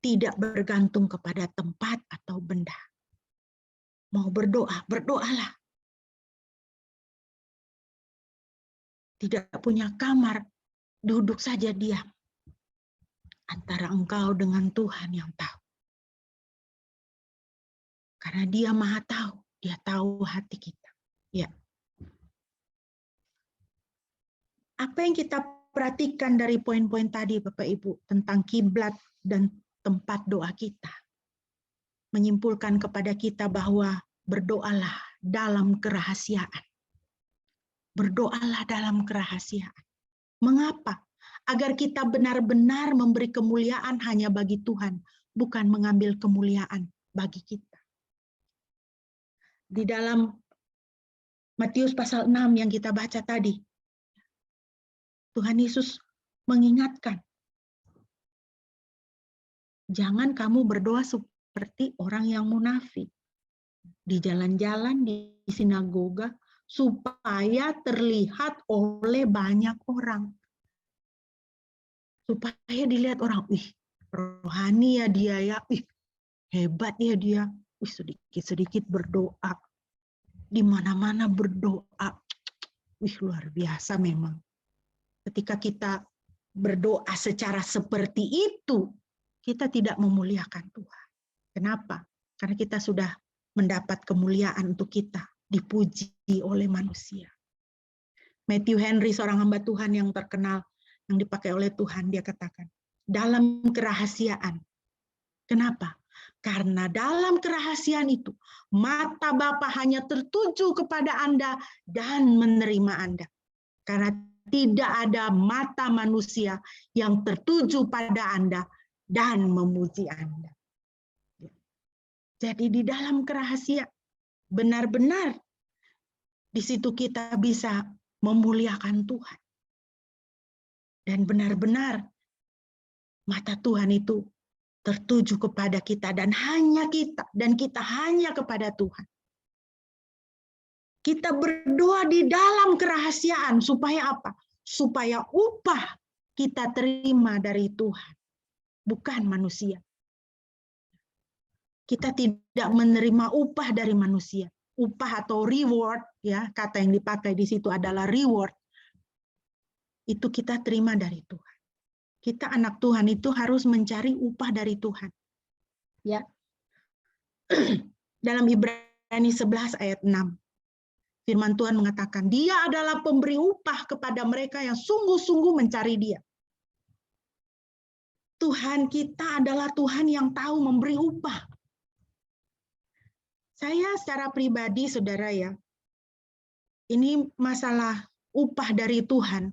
tidak bergantung kepada tempat atau benda. Mau berdoa, berdoalah. Tidak punya kamar, duduk saja diam. Antara engkau dengan Tuhan yang tahu. Karena Dia Maha tahu, Dia tahu hati kita. Ya. Apa yang kita perhatikan dari poin-poin tadi, Bapak Ibu, tentang kiblat dan tempat doa kita, menyimpulkan kepada kita bahwa berdoalah dalam kerahasiaan. Berdoalah dalam kerahasiaan. Mengapa? Agar kita benar-benar memberi kemuliaan hanya bagi Tuhan, bukan mengambil kemuliaan bagi kita. Di dalam Matius pasal 6 yang kita baca tadi, Tuhan Yesus mengingatkan, jangan kamu berdoa seperti orang yang munafik. Di jalan-jalan, di sinagoga, supaya terlihat oleh banyak orang. Supaya dilihat orang, wih, rohani ya dia ya, wih, hebat ya dia, wih, sedikit-sedikit berdoa. Di mana-mana berdoa. Wih, luar biasa memang. Ketika kita berdoa secara seperti itu, kita tidak memuliakan Tuhan. Kenapa? Karena kita sudah mendapat kemuliaan untuk kita, dipuji oleh manusia. Matthew Henry, seorang hamba Tuhan yang terkenal, yang dipakai oleh Tuhan, dia katakan, dalam kerahasiaan. Kenapa? Karena dalam kerahasiaan itu, mata Bapa hanya tertuju kepada Anda dan menerima Anda. Karena tidak ada mata manusia yang tertuju pada Anda dan memuji Anda. Jadi di dalam kerahasiaan, benar-benar di situ kita bisa memuliakan Tuhan. Dan benar-benar mata Tuhan itu tertuju kepada kita dan hanya kita, dan kita hanya kepada Tuhan. Kita berdoa di dalam kerahasiaan supaya apa? Supaya upah kita terima dari Tuhan, bukan manusia. Kita tidak menerima upah dari manusia. Upah atau reward, ya, kata yang dipakai di situ adalah reward. Itu kita terima dari Tuhan. Kita anak Tuhan itu harus mencari upah dari Tuhan. Ya. Dalam Ibrani 11 ayat 6. Firman Tuhan mengatakan, Dia adalah pemberi upah kepada mereka yang sungguh-sungguh mencari Dia. Tuhan kita adalah Tuhan yang tahu memberi upah. Saya secara pribadi, saudara ya, ini masalah upah dari Tuhan.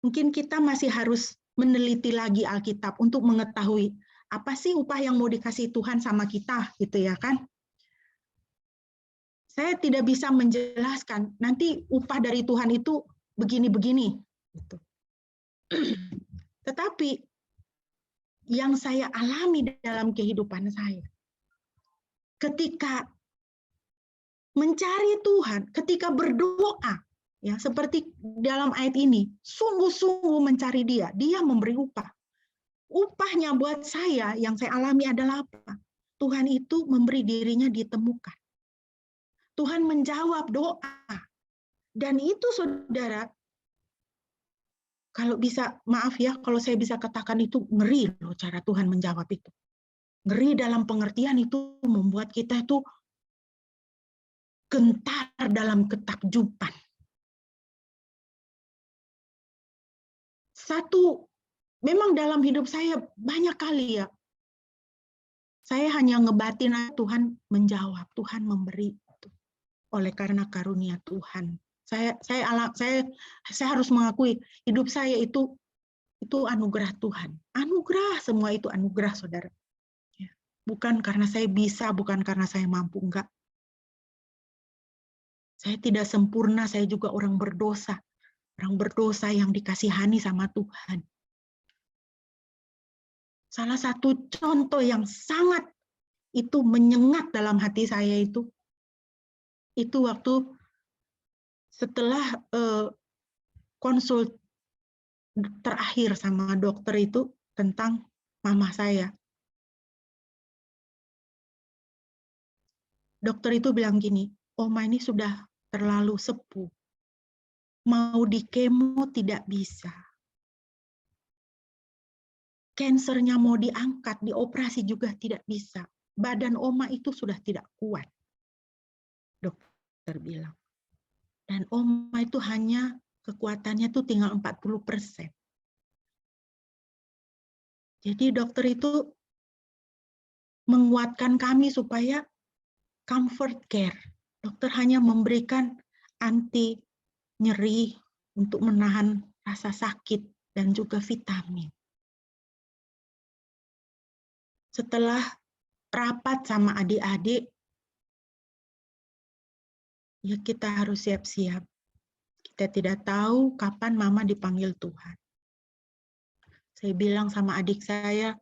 Mungkin kita masih harus meneliti lagi Alkitab untuk mengetahui apa sih upah yang mau dikasih Tuhan sama kita, gitu ya kan? Saya tidak bisa menjelaskan nanti upah dari Tuhan itu begini-begini. Gitu. Tetapi yang saya alami dalam kehidupan saya. Ketika mencari Tuhan, ketika berdoa, ya seperti dalam ayat ini, sungguh-sungguh mencari Dia, Dia memberi upah. Upahnya buat saya yang saya alami adalah apa? Tuhan itu memberi dirinya ditemukan. Tuhan menjawab doa. Dan itu saudara, kalau bisa, maaf ya, kalau saya bisa katakan itu ngeri loh cara Tuhan menjawab itu. Ngeri dalam pengertian itu membuat kita itu gentar dalam ketakjuban. Satu, memang dalam hidup saya banyak kali ya, saya hanya ngebatin Tuhan menjawab, Tuhan memberi. Oleh karena karunia Tuhan. Saya harus mengakui hidup saya itu anugerah Tuhan. Anugerah, semua itu anugerah, saudara. Bukan karena saya bisa, bukan karena saya mampu, enggak. Saya tidak sempurna, saya juga orang berdosa. Orang berdosa yang dikasihani sama Tuhan. Salah satu contoh yang sangat itu menyengat dalam hati saya itu waktu setelah konsul terakhir sama dokter itu tentang mama saya. Dokter itu bilang gini, Oma ini sudah terlalu sepuh. Mau di kemo tidak bisa. Kansernya mau diangkat, dioperasi juga tidak bisa. Badan Oma itu sudah tidak kuat. Dokter bilang. Dan Oma itu hanya kekuatannya itu tinggal 40%. Jadi dokter itu menguatkan kami supaya comfort care. Dokter hanya memberikan anti nyeri untuk menahan rasa sakit dan juga vitamin. Setelah rapat sama adik-adik, ya kita harus siap-siap. Kita tidak tahu kapan mama dipanggil Tuhan. Saya bilang sama adik saya,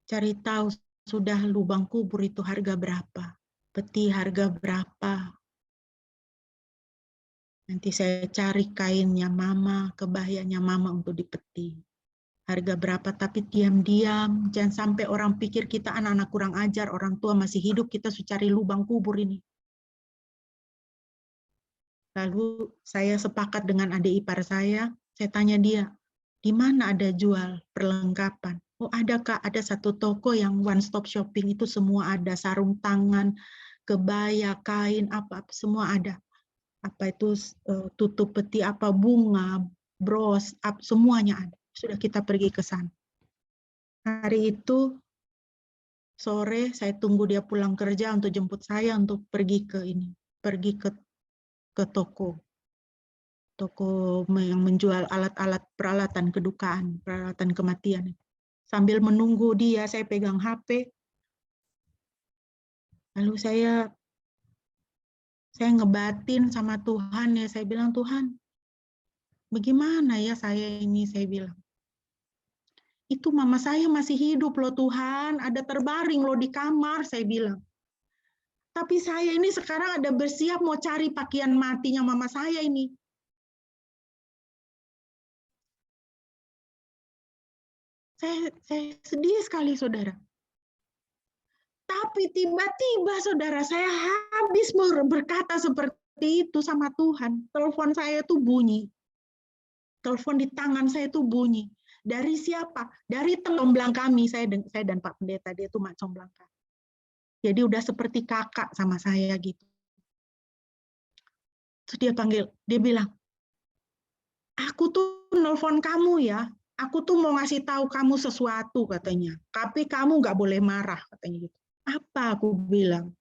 cari tahu sudah lubang kubur itu harga berapa, peti harga berapa. Nanti saya cari kainnya mama, kebayanya mama untuk dipeti. Harga berapa, tapi diam-diam. Jangan sampai orang pikir kita anak-anak kurang ajar, orang tua masih hidup, kita sudah cari lubang kubur ini. Lalu saya sepakat dengan adik ipar saya tanya dia, di mana ada jual perlengkapan? Oh ada Kak, ada satu toko yang one stop shopping itu semua ada, sarung tangan, kebaya, kain, apa semua ada. Apa itu tutup peti, apa bunga, bros, semuanya ada. Sudah kita pergi ke sana. Hari itu sore saya tunggu dia pulang kerja untuk jemput saya untuk pergi ke toko yang menjual alat-alat peralatan kedukaan, peralatan kematian. Sambil menunggu dia, saya pegang HP. Lalu saya ngebatin sama Tuhan ya, saya bilang Tuhan, bagaimana ya saya ini, saya bilang. Itu mama saya masih hidup loh Tuhan, ada terbaring loh di kamar, saya bilang. Tapi saya ini sekarang ada bersiap mau cari pakaian matinya mama saya ini. Saya sedih sekali, saudara. Tapi tiba-tiba, saudara, saya habis berkata seperti itu sama Tuhan. Telepon saya tuh bunyi. Telepon di tangan saya tuh bunyi. Dari siapa? Dari Comblang kami. Saya dan Pak Pendeta, dia tuh Mak Comblang kami. Jadi udah seperti kakak sama saya gitu. Terus dia bilang, aku tuh nelpon kamu ya. Aku tuh mau ngasih tahu kamu sesuatu katanya. Tapi kamu nggak boleh marah katanya gitu. Apa aku bilang?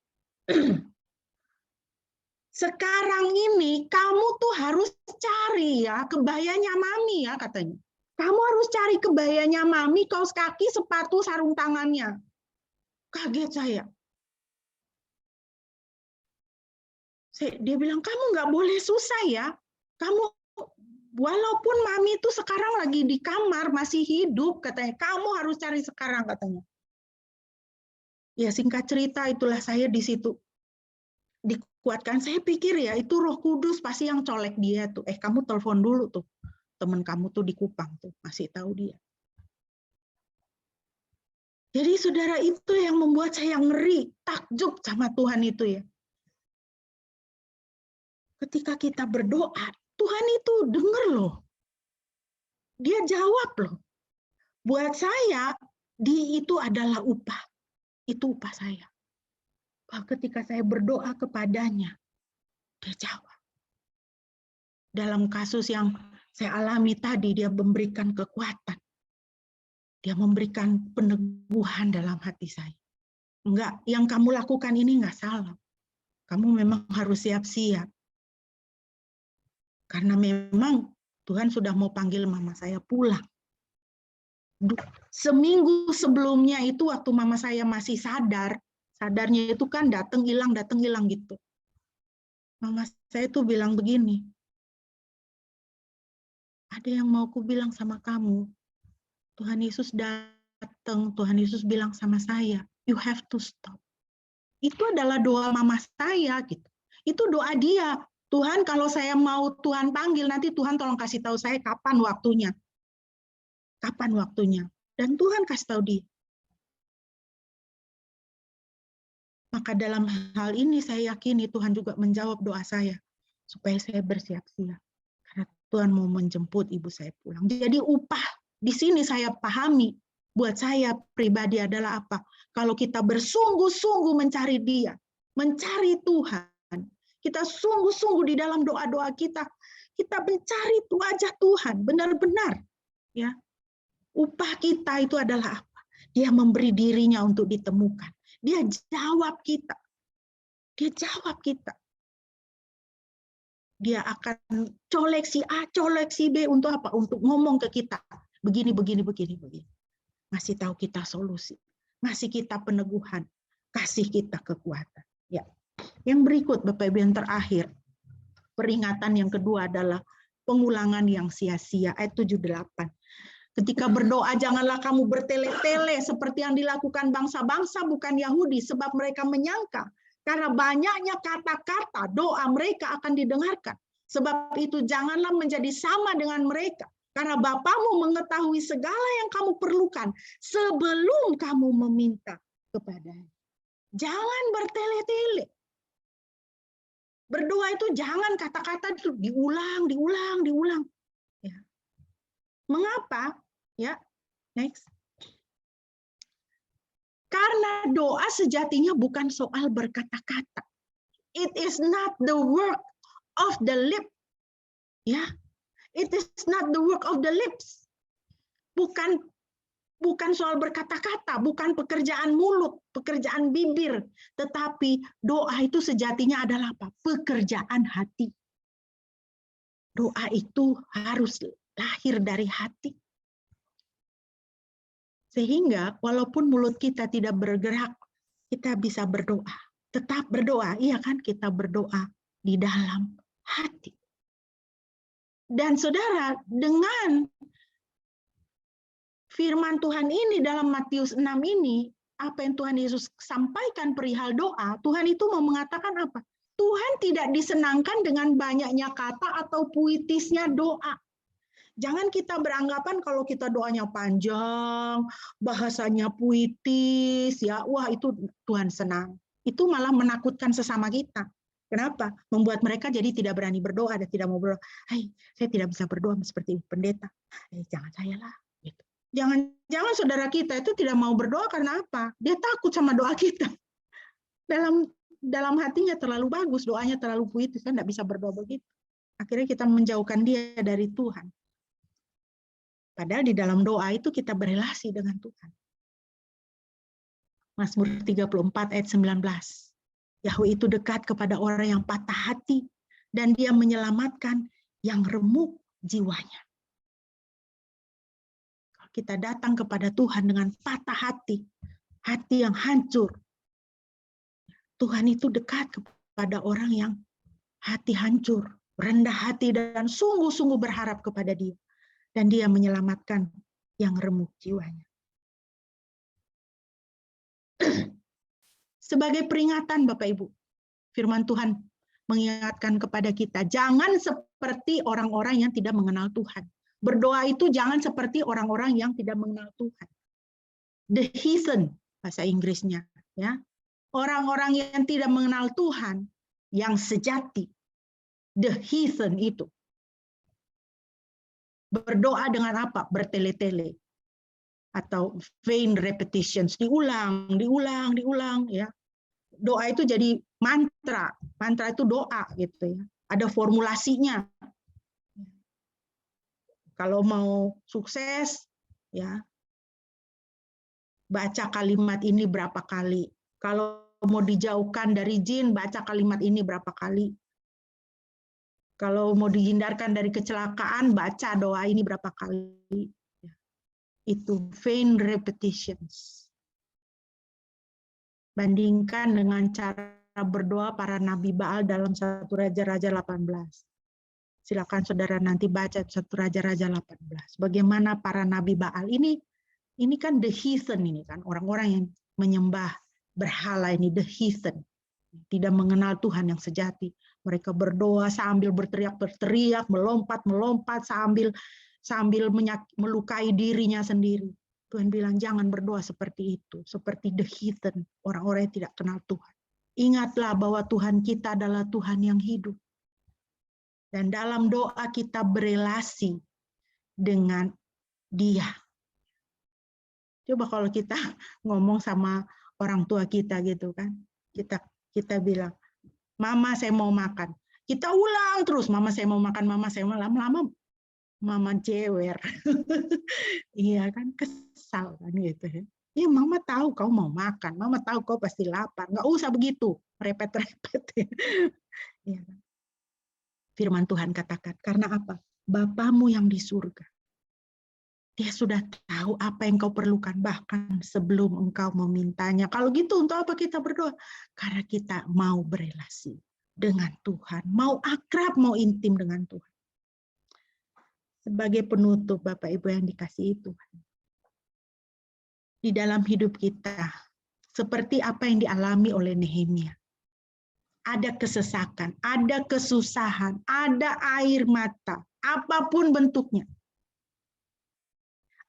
Sekarang ini kamu tuh harus cari ya kebayanya mami ya katanya. Kamu harus cari kebayanya mami, kaos kaki, sepatu, sarung tangannya. Kaget saya. Dia bilang, kamu nggak boleh susah ya. Kamu Walaupun mami itu sekarang lagi di kamar, masih hidup, katanya, kamu harus cari sekarang, katanya. Ya singkat cerita, itulah saya di situ dikuatkan. Saya pikir ya, itu Roh Kudus pasti yang colek dia tuh. Kamu telepon dulu tuh, teman kamu tuh di Kupang tuh, masih tahu dia. Jadi saudara, itu yang membuat saya ngeri, takjub sama Tuhan itu ya. Ketika kita berdoa, Tuhan itu dengar loh. Dia jawab loh. Buat saya, itu adalah upah. Itu upah saya. Ketika saya berdoa kepadanya, dia jawab. Dalam kasus yang saya alami tadi, dia memberikan kekuatan. Dia memberikan peneguhan dalam hati saya. Enggak, yang kamu lakukan ini enggak salah. Kamu memang harus siap-siap. Karena memang Tuhan sudah mau panggil mama saya pulang. Seminggu sebelumnya itu waktu mama saya masih sadar, sadarnya itu kan datang hilang gitu. Mama saya tuh bilang begini, ada yang mau ku bilang sama kamu. Tuhan Yesus datang, Tuhan Yesus bilang sama saya, you have to stop. Itu adalah doa mama saya gitu. Itu doa dia. Tuhan, kalau saya mau Tuhan panggil, nanti Tuhan tolong kasih tahu saya kapan waktunya. Kapan waktunya. Dan Tuhan kasih tahu dia. Maka dalam hal ini saya yakini Tuhan juga menjawab doa saya. Supaya saya bersiap-siap. Karena Tuhan mau menjemput ibu saya pulang. Jadi upah di sini saya pahami. Buat saya pribadi adalah apa? Kalau kita bersungguh-sungguh mencari dia. Mencari Tuhan. Kita sungguh-sungguh di dalam doa-doa kita mencari wajah Tuhan benar-benar ya. Upah kita itu adalah apa? Dia memberi dirinya untuk ditemukan. Dia jawab kita. Dia jawab kita. Dia akan colek si A, colek si B untuk apa? Untuk ngomong ke kita. Begini. Ngasih tahu kita solusi. Ngasih kita peneguhan. Kasih kita kekuatan. Ya. Yang berikut, Bapak Ibu, yang terakhir, peringatan yang kedua adalah pengulangan yang sia-sia, ayat 78. Ketika berdoa, janganlah kamu bertele-tele seperti yang dilakukan bangsa-bangsa bukan Yahudi, sebab mereka menyangka karena banyaknya kata-kata doa mereka akan didengarkan. Sebab itu janganlah menjadi sama dengan mereka, karena Bapamu mengetahui segala yang kamu perlukan sebelum kamu meminta kepadanya. Jangan bertele-tele. Berdoa itu jangan kata-kata itu diulang. Ya. Mengapa? Ya, next. Karena doa sejatinya bukan soal berkata-kata. It is not the work of the lip. Ya, it is not the work of the lips. Bukan soal berkata-kata, bukan pekerjaan mulut, pekerjaan bibir, tetapi doa itu sejatinya adalah apa? Pekerjaan hati. Doa itu harus lahir dari hati. Sehingga walaupun mulut kita tidak bergerak, kita bisa berdoa. Tetap berdoa, iya kan? Kita berdoa di dalam hati. Dan saudara, dengan firman Tuhan ini dalam Matius 6 ini, apa yang Tuhan Yesus sampaikan perihal doa, Tuhan itu mau mengatakan apa? Tuhan tidak disenangkan dengan banyaknya kata atau puitisnya doa. Jangan kita beranggapan kalau kita doanya panjang, bahasanya puitis, ya, wah itu Tuhan senang. Itu malah menakutkan sesama kita. Kenapa? Membuat mereka jadi tidak berani berdoa dan tidak mau berdoa. Hai, saya tidak bisa berdoa seperti pendeta. Jangan saya lah. Gitu. Jangan saudara kita itu tidak mau berdoa karena apa? Dia takut sama doa kita. Dalam hatinya terlalu bagus, doanya terlalu puitis, kan tidak bisa berdoa begitu. Akhirnya kita menjauhkan dia dari Tuhan. Padahal di dalam doa itu kita berelasi dengan Tuhan. Mazmur 34 ayat 19. Yahweh itu dekat kepada orang yang patah hati dan dia menyelamatkan yang remuk jiwanya. Kalau kita datang kepada Tuhan dengan patah hati yang hancur, Tuhan itu dekat kepada orang yang hati hancur, rendah hati dan sungguh-sungguh berharap kepada Dia. Dan Dia menyelamatkan yang remuk jiwanya. Sebagai peringatan Bapak Ibu, firman Tuhan mengingatkan kepada kita, jangan seperti orang-orang yang tidak mengenal Tuhan. Berdoa itu jangan seperti orang-orang yang tidak mengenal Tuhan. The heathen, bahasa Inggrisnya. Ya. Orang-orang yang tidak mengenal Tuhan, yang sejati. The heathen itu. Berdoa dengan apa? Bertele-tele. Atau vain repetitions. Diulang. Ya. Doa itu jadi mantra. Mantra itu doa gitu ya. Ada formulasinya. Kalau mau sukses, ya baca kalimat ini berapa kali. Kalau mau dijauhkan dari jin, baca kalimat ini berapa kali. Kalau mau dihindarkan dari kecelakaan, baca doa ini berapa kali. Itu vain repetitions. Bandingkan dengan cara berdoa para nabi Baal dalam 1 Raja-Raja 18. Silakan saudara nanti baca 1 Raja-Raja 18. Bagaimana para nabi Baal ini kan the heathen ini kan, orang-orang yang menyembah berhala ini, the heathen. Tidak mengenal Tuhan yang sejati. Mereka berdoa sambil berteriak-teriak, melompat-melompat sambil melukai dirinya sendiri. Tuhan bilang jangan berdoa seperti itu, seperti the heathen, orang-orang yang tidak kenal Tuhan. Ingatlah bahwa Tuhan kita adalah Tuhan yang hidup. Dan dalam doa kita berelasi dengan Dia. Coba kalau kita ngomong sama orang tua kita gitu kan, kita bilang, Mama saya mau makan. Kita ulang terus, Mama saya mau makan, Mama saya mau, lama-lama Mama jewer. Iya kan, kesal kan gitu ya. Ya Mama tahu kau mau makan, Mama tahu kau pasti lapar. Nggak usah begitu, repet-repet. Ya. Firman Tuhan katakan, karena apa? Bapamu yang di surga. Dia sudah tahu apa yang kau perlukan, bahkan sebelum engkau memintanya. Kalau gitu, untuk apa kita berdoa? Karena kita mau berelasi dengan Tuhan, mau akrab, mau intim dengan Tuhan. Sebagai penutup, Bapak Ibu yang dikasihi Tuhan, di dalam hidup kita, seperti apa yang dialami oleh Nehemia. Ada kesesakan, ada kesusahan, ada air mata, apapun bentuknya.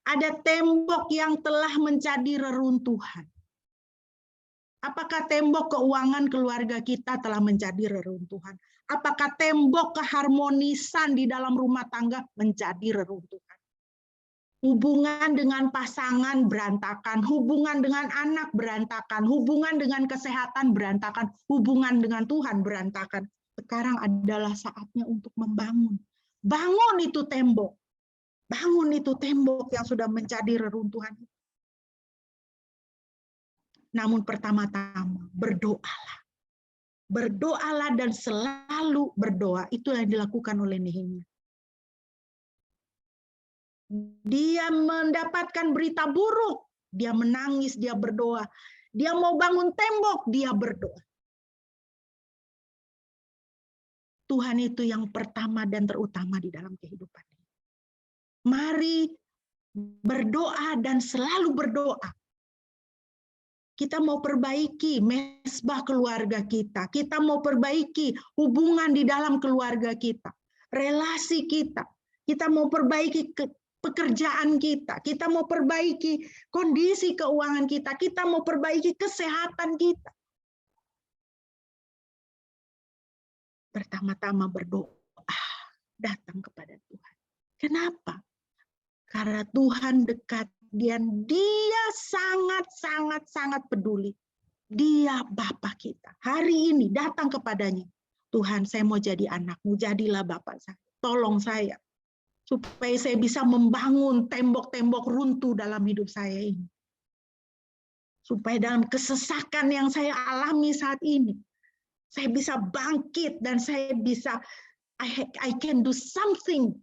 Ada tembok yang telah menjadi reruntuhan. Apakah tembok keuangan keluarga kita telah menjadi reruntuhan? Apakah tembok keharmonisan di dalam rumah tangga menjadi reruntuhan? Hubungan dengan pasangan berantakan, hubungan dengan anak berantakan, hubungan dengan kesehatan berantakan, hubungan dengan Tuhan berantakan. Sekarang adalah saatnya untuk membangun. Bangun itu tembok. Bangun itu tembok yang sudah menjadi reruntuhan. Namun pertama-tama berdoalah. Berdoalah dan selalu berdoa. Itu yang dilakukan oleh Nehemia. Dia mendapatkan berita buruk. Dia menangis, dia berdoa. Dia mau bangun tembok, dia berdoa. Tuhan itu yang pertama dan terutama di dalam kehidupan. Mari berdoa dan selalu berdoa. Kita mau perbaiki mesbah keluarga kita. Kita mau perbaiki hubungan di dalam keluarga kita. Relasi kita. Kita mau perbaiki pekerjaan kita. Kita mau perbaiki kondisi keuangan kita. Kita mau perbaiki kesehatan kita. Pertama-tama berdoa. Datang kepada Tuhan. Kenapa? Karena Tuhan dekat. Dan Dia sangat peduli. Dia Bapa kita. Hari ini datang kepadanya. Tuhan, saya mau jadi anakmu, jadilah Bapa saya. Tolong saya. Supaya saya bisa membangun tembok-tembok runtuh dalam hidup saya ini. Supaya dalam kesesakan yang saya alami saat ini, saya bisa bangkit dan saya bisa, I can do something.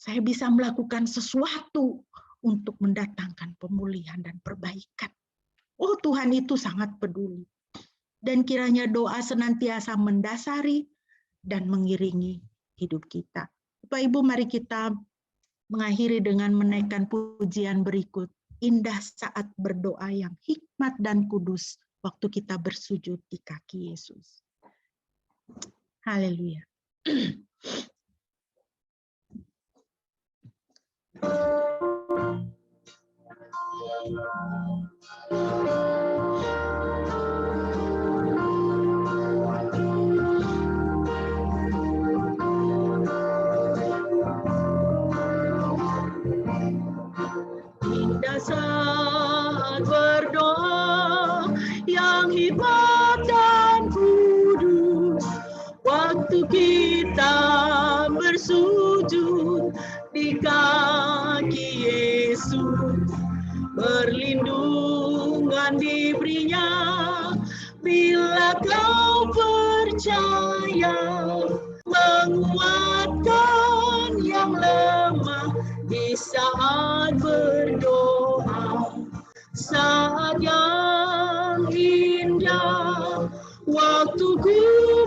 Saya bisa melakukan sesuatu untuk mendatangkan pemulihan dan perbaikan. Oh, Tuhan itu sangat peduli. Dan kiranya doa senantiasa mendasari dan mengiringi hidup kita. Bapak Ibu, mari kita mengakhiri dengan menaikkan pujian berikut. Indah saat berdoa yang hikmat dan kudus waktu kita bersujud di kaki Yesus. Haleluya. Indah saat berdoa yang hikmat dan kudus, waktu kita bersujud di kaki Yesus, perlindungan diberinya bila kau percaya, menguatkan yang lemah di saat berdoa, saat yang indah waktu ku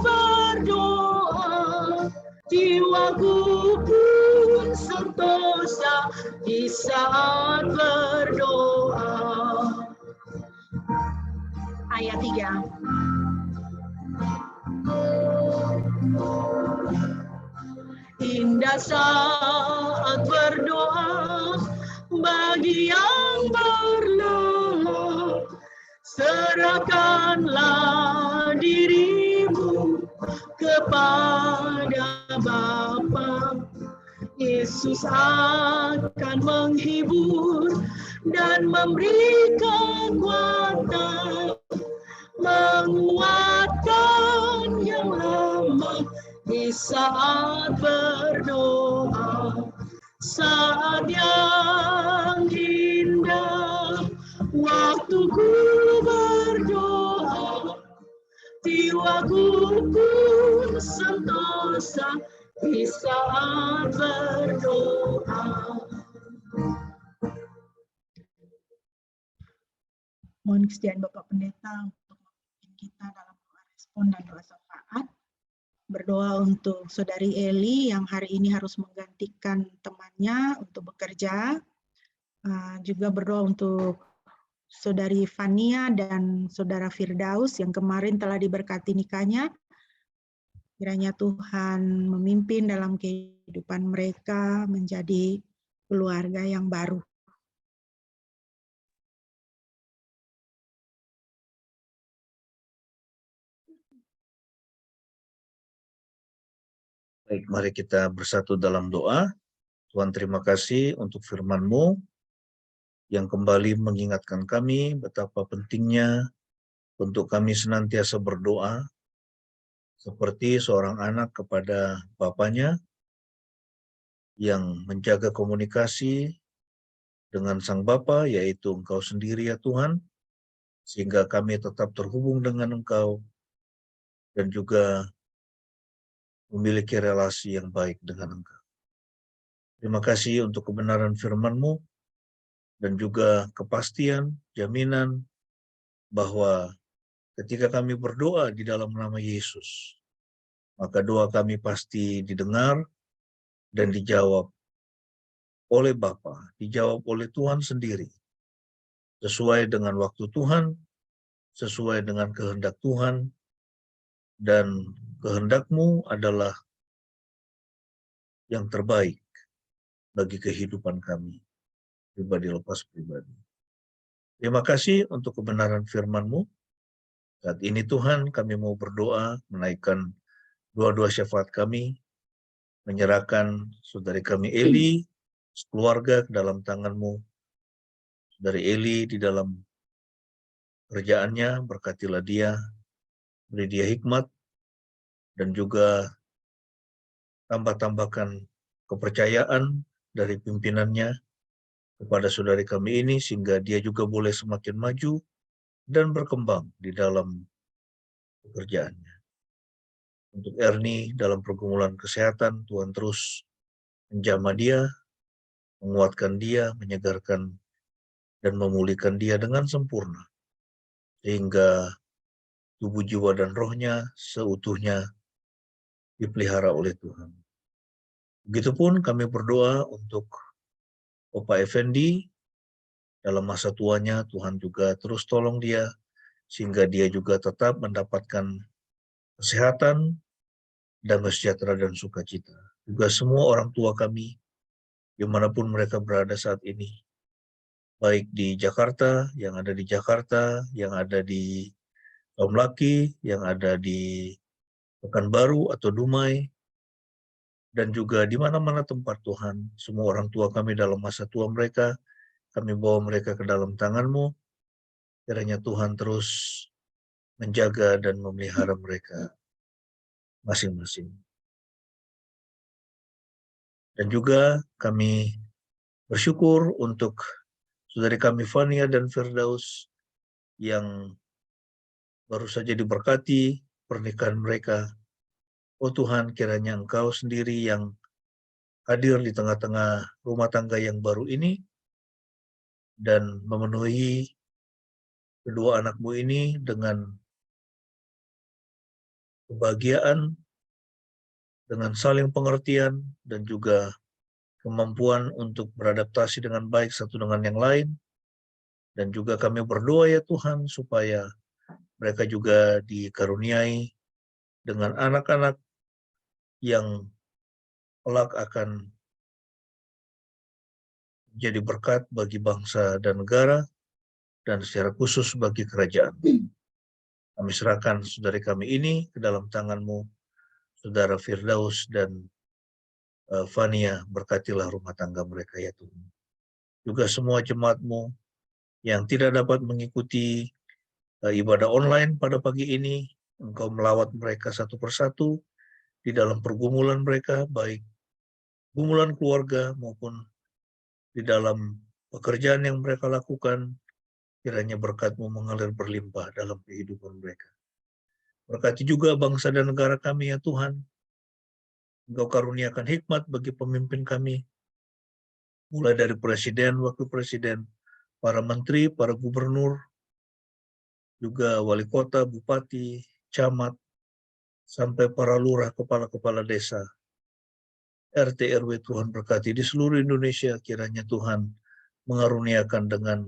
berdoa, jiwaku pun sentosa di saat berdoa. Ayat 3. Indah saat berdoa bagi yang berlelah, serahkanlah dirimu kepada Bapa. Yesus akan menghibur dan memberi kekuatan, menguatkan yang lemah di saat berdoa, saat yang indah waktu ku berdoa, jiwaku pun sentosa di saat berdoa. Mohon kesediaan Bapak Pendeta untuk memimpin kita dalam doa respon dan doa syafaat. Berdoa untuk Saudari Eli yang hari ini harus menggantikan temannya untuk bekerja. Juga berdoa untuk Saudari Fania dan Saudara Firdaus yang kemarin telah diberkati nikahnya. Kiranya Tuhan memimpin dalam kehidupan mereka menjadi keluarga yang baru. Baik, mari kita bersatu dalam doa. Tuhan, terima kasih untuk firman-Mu yang kembali mengingatkan kami betapa pentingnya untuk kami senantiasa berdoa seperti seorang anak kepada bapaknya yang menjaga komunikasi dengan Sang Bapa, yaitu Engkau sendiri ya Tuhan, sehingga kami tetap terhubung dengan Engkau dan juga memiliki relasi yang baik dengan Engkau. Terima kasih untuk kebenaran firman-Mu dan juga kepastian, jaminan bahwa ketika kami berdoa di dalam nama Yesus, maka doa kami pasti didengar dan dijawab oleh Bapa, dijawab oleh Tuhan sendiri, sesuai dengan waktu Tuhan, sesuai dengan kehendak Tuhan, dan kehendak-Mu adalah yang terbaik bagi kehidupan kami, pribadi lepas pribadi. Terima kasih untuk kebenaran firman-Mu. Saat ini Tuhan, kami mau berdoa, menaikkan doa-doa syafaat kami, menyerahkan saudari kami Eli, keluarga ke dalam tangan-Mu. Saudari Eli di dalam kerjaannya, berkatilah dia, beri dia hikmat, dan juga tambah-tambahkan kepercayaan dari pimpinannya kepada saudari kami ini, sehingga dia juga boleh semakin maju dan berkembang di dalam pekerjaannya. Untuk Ernie dalam pergumulan kesehatan, Tuhan terus menjamah dia, menguatkan dia, menyegarkan dan memulihkan dia dengan sempurna, sehingga tubuh, jiwa, dan rohnya seutuhnya dipelihara oleh Tuhan. Begitupun kami berdoa untuk Bapak Effendi, dalam masa tuanya Tuhan juga terus tolong dia, sehingga dia juga tetap mendapatkan kesehatan, damai sejahtera dan sukacita. Juga semua orang tua kami, dimanapun mereka berada saat ini, baik di Jakarta, yang ada di Jakarta, yang ada di Laki, yang ada di Pekanbaru atau Dumai, dan juga di mana-mana tempat Tuhan, semua orang tua kami dalam masa tua mereka, kami bawa mereka ke dalam tangan-Mu, kiranya Tuhan terus menjaga dan memelihara mereka masing-masing. Dan juga kami bersyukur untuk saudari kami Fania dan Firdaus yang baru saja diberkati pernikahan mereka. Oh Tuhan, kiranya Engkau sendiri yang hadir di tengah-tengah rumah tangga yang baru ini dan memenuhi kedua anak-Mu ini dengan kebahagiaan, dengan saling pengertian, dan juga kemampuan untuk beradaptasi dengan baik satu dengan yang lain. Dan juga kami berdoa ya Tuhan, supaya mereka juga dikaruniai dengan anak-anak yang kelak akan menjadi berkat bagi bangsa dan negara, dan secara khusus bagi kerajaan. Kami serahkan saudari kami ini ke dalam tangan-Mu, Saudara Firdaus dan Fania, berkatilah rumah tangga mereka ya Tuhan. Juga semua jemaat-Mu yang tidak dapat mengikuti ibadah online pada pagi ini, Engkau melawat mereka satu persatu di dalam pergumulan mereka, baik pergumulan keluarga maupun di dalam pekerjaan yang mereka lakukan. Kiranya berkat-Mu mengalir berlimpah dalam kehidupan mereka. Berkati juga bangsa dan negara kami ya Tuhan. Engkau karuniakan hikmat bagi pemimpin kami, mulai dari presiden, wakil presiden, para menteri, para gubernur, juga wali kota, bupati, camat, sampai para lurah, kepala-kepala desa, RT RW. Tuhan berkati di seluruh Indonesia, kiranya Tuhan mengaruniakan dengan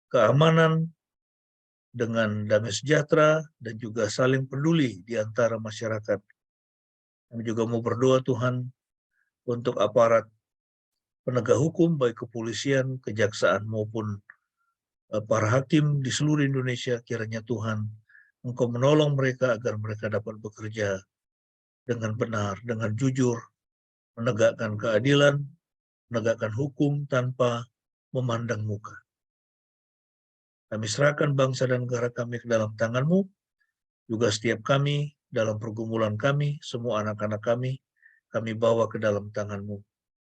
keamanan, dengan damai sejahtera, dan juga saling peduli di antara masyarakat. Kami juga mau berdoa Tuhan untuk aparat penegak hukum, baik kepolisian, kejaksaan, maupun para hakim di seluruh Indonesia. Kiranya Tuhan Engkau menolong mereka agar mereka dapat bekerja dengan benar, dengan jujur, menegakkan keadilan, menegakkan hukum tanpa memandang muka. Kami serahkan bangsa dan negara kami ke dalam tangan-Mu, juga setiap kami dalam pergumulan kami, semua anak-anak kami bawa ke dalam tangan-Mu.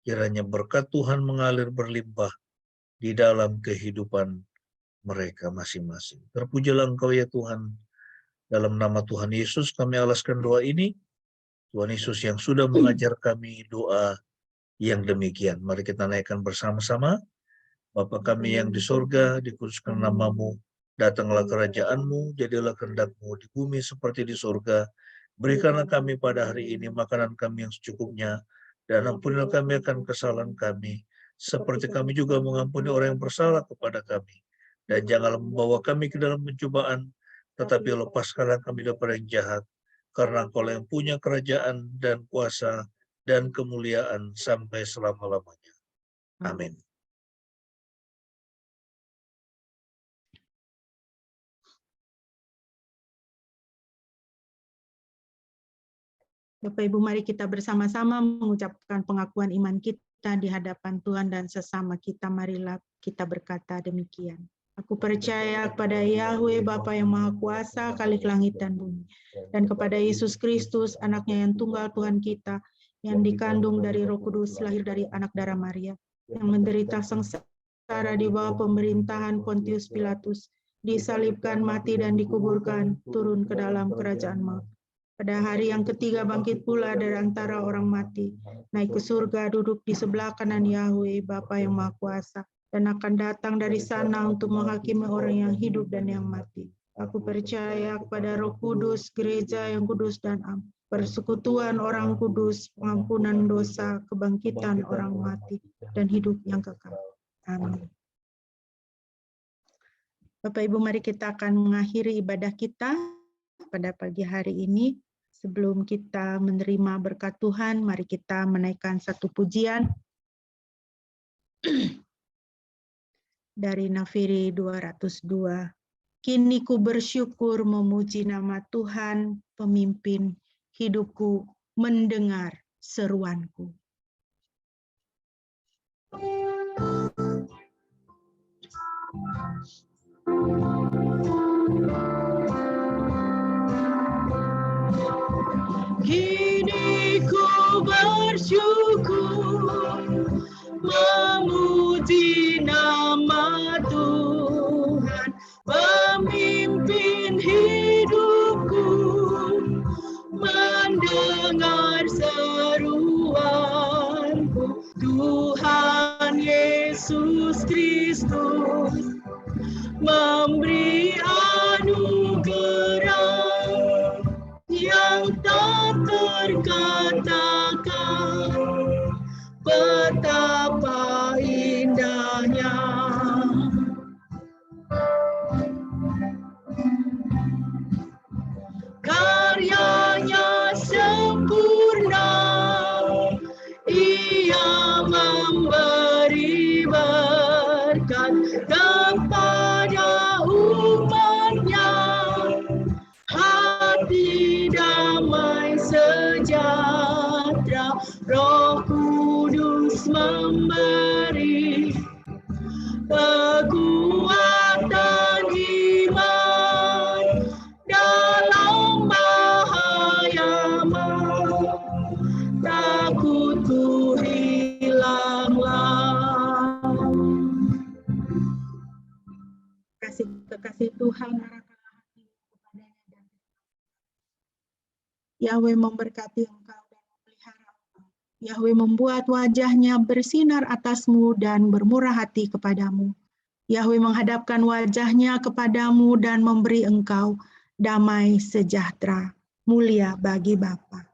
Kiranya berkat Tuhan mengalir berlimpah di dalam kehidupan mereka masing-masing. Terpujilah Engkau ya Tuhan. Dalam nama Tuhan Yesus kami alaskan doa ini. Tuhan Yesus yang sudah mengajar kami doa yang demikian. Mari kita naikkan bersama-sama. Bapa kami yang di surga, dikuduskan nama-Mu, datanglah kerajaan-Mu, jadilah kehendak-Mu di bumi seperti di surga. Berikanlah kami pada hari ini makanan kami yang secukupnya, dan ampunilah kami akan kesalahan kami, seperti kami juga mengampuni orang yang bersalah kepada kami. Dan janganlah membawa kami ke dalam pencobaan, tetapi lepaskanlah kami daripada yang jahat, karena Engkau yang punya kerajaan dan kuasa dan kemuliaan sampai selama-lamanya. Amin. Bapak Ibu, mari kita bersama-sama mengucapkan pengakuan iman kita di hadapan Tuhan dan sesama kita. Marilah kita berkata demikian. Aku percaya kepada Yahweh Bapa yang Maha Kuasa, Khalik langit dan bumi, dan kepada Yesus Kristus, anaknya yang tunggal Tuhan kita, yang dikandung dari Roh Kudus, lahir dari anak darah Maria, yang menderita sengsara di bawah pemerintahan Pontius Pilatus, disalibkan, mati dan dikuburkan, turun ke dalam kerajaan maut. Pada hari yang ketiga bangkit pula dari antara orang mati, naik ke surga, duduk di sebelah kanan Yahweh Bapa yang Maha Kuasa, dan akan datang dari sana untuk menghakimi orang yang hidup dan yang mati. Aku percaya kepada Roh Kudus, gereja yang kudus dan persekutuan orang kudus, pengampunan dosa, kebangkitan orang mati, dan hidup yang kekal. Amin. Bapak Ibu, mari kita akan mengakhiri ibadah kita pada pagi hari ini. Sebelum kita menerima berkat Tuhan, mari kita menaikkan satu pujian dari Nafiri 202. Kini ku bersyukur memuji nama Tuhan, pemimpin hidupku, mendengar seruanku. Kini ku bersyukur memuji nama Tuhan, pemimpin hidupku, mendengar seruanku. Tuhan Yesus Kristus memberi anugerah yang tak terkatakan, betapa indahnya. Karyanya sempurna, Ia memberi berkat kepada umatnya. Hati damai sejahtera, Roh Kudus memberi kekuatan iman dalam bahaya, takutku hilanglah. Kasih Tuhan, arahkanlah hati kepadanya dan Yahweh memberkati engkau dan memelihara engkau. Yahweh membuat wajahnya bersinar atasmu dan bermurah hati kepadamu. Yahweh menghadapkan wajahnya kepadamu dan memberi engkau damai sejahtera. Mulia bagi Bapa.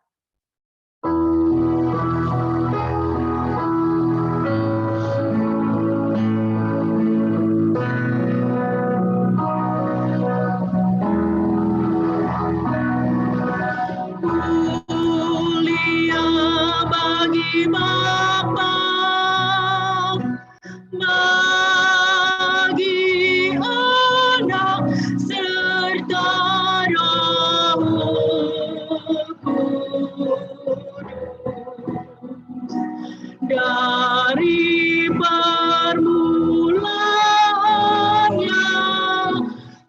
Dari permulaannya,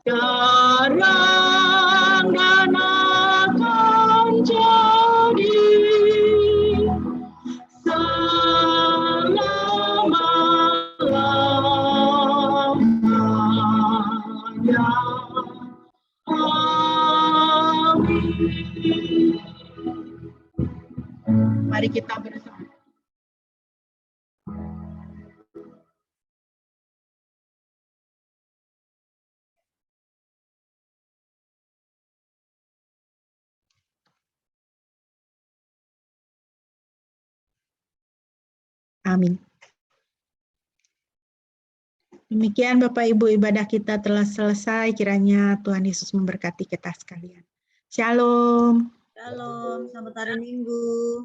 sekarang dan akan jadi selama-lamanya. Amin. Mari kita bersama. Amin. Demikian Bapak Ibu, ibadah kita telah selesai. Kiranya Tuhan Yesus memberkati kita sekalian. Shalom. Shalom, selamat hari Minggu.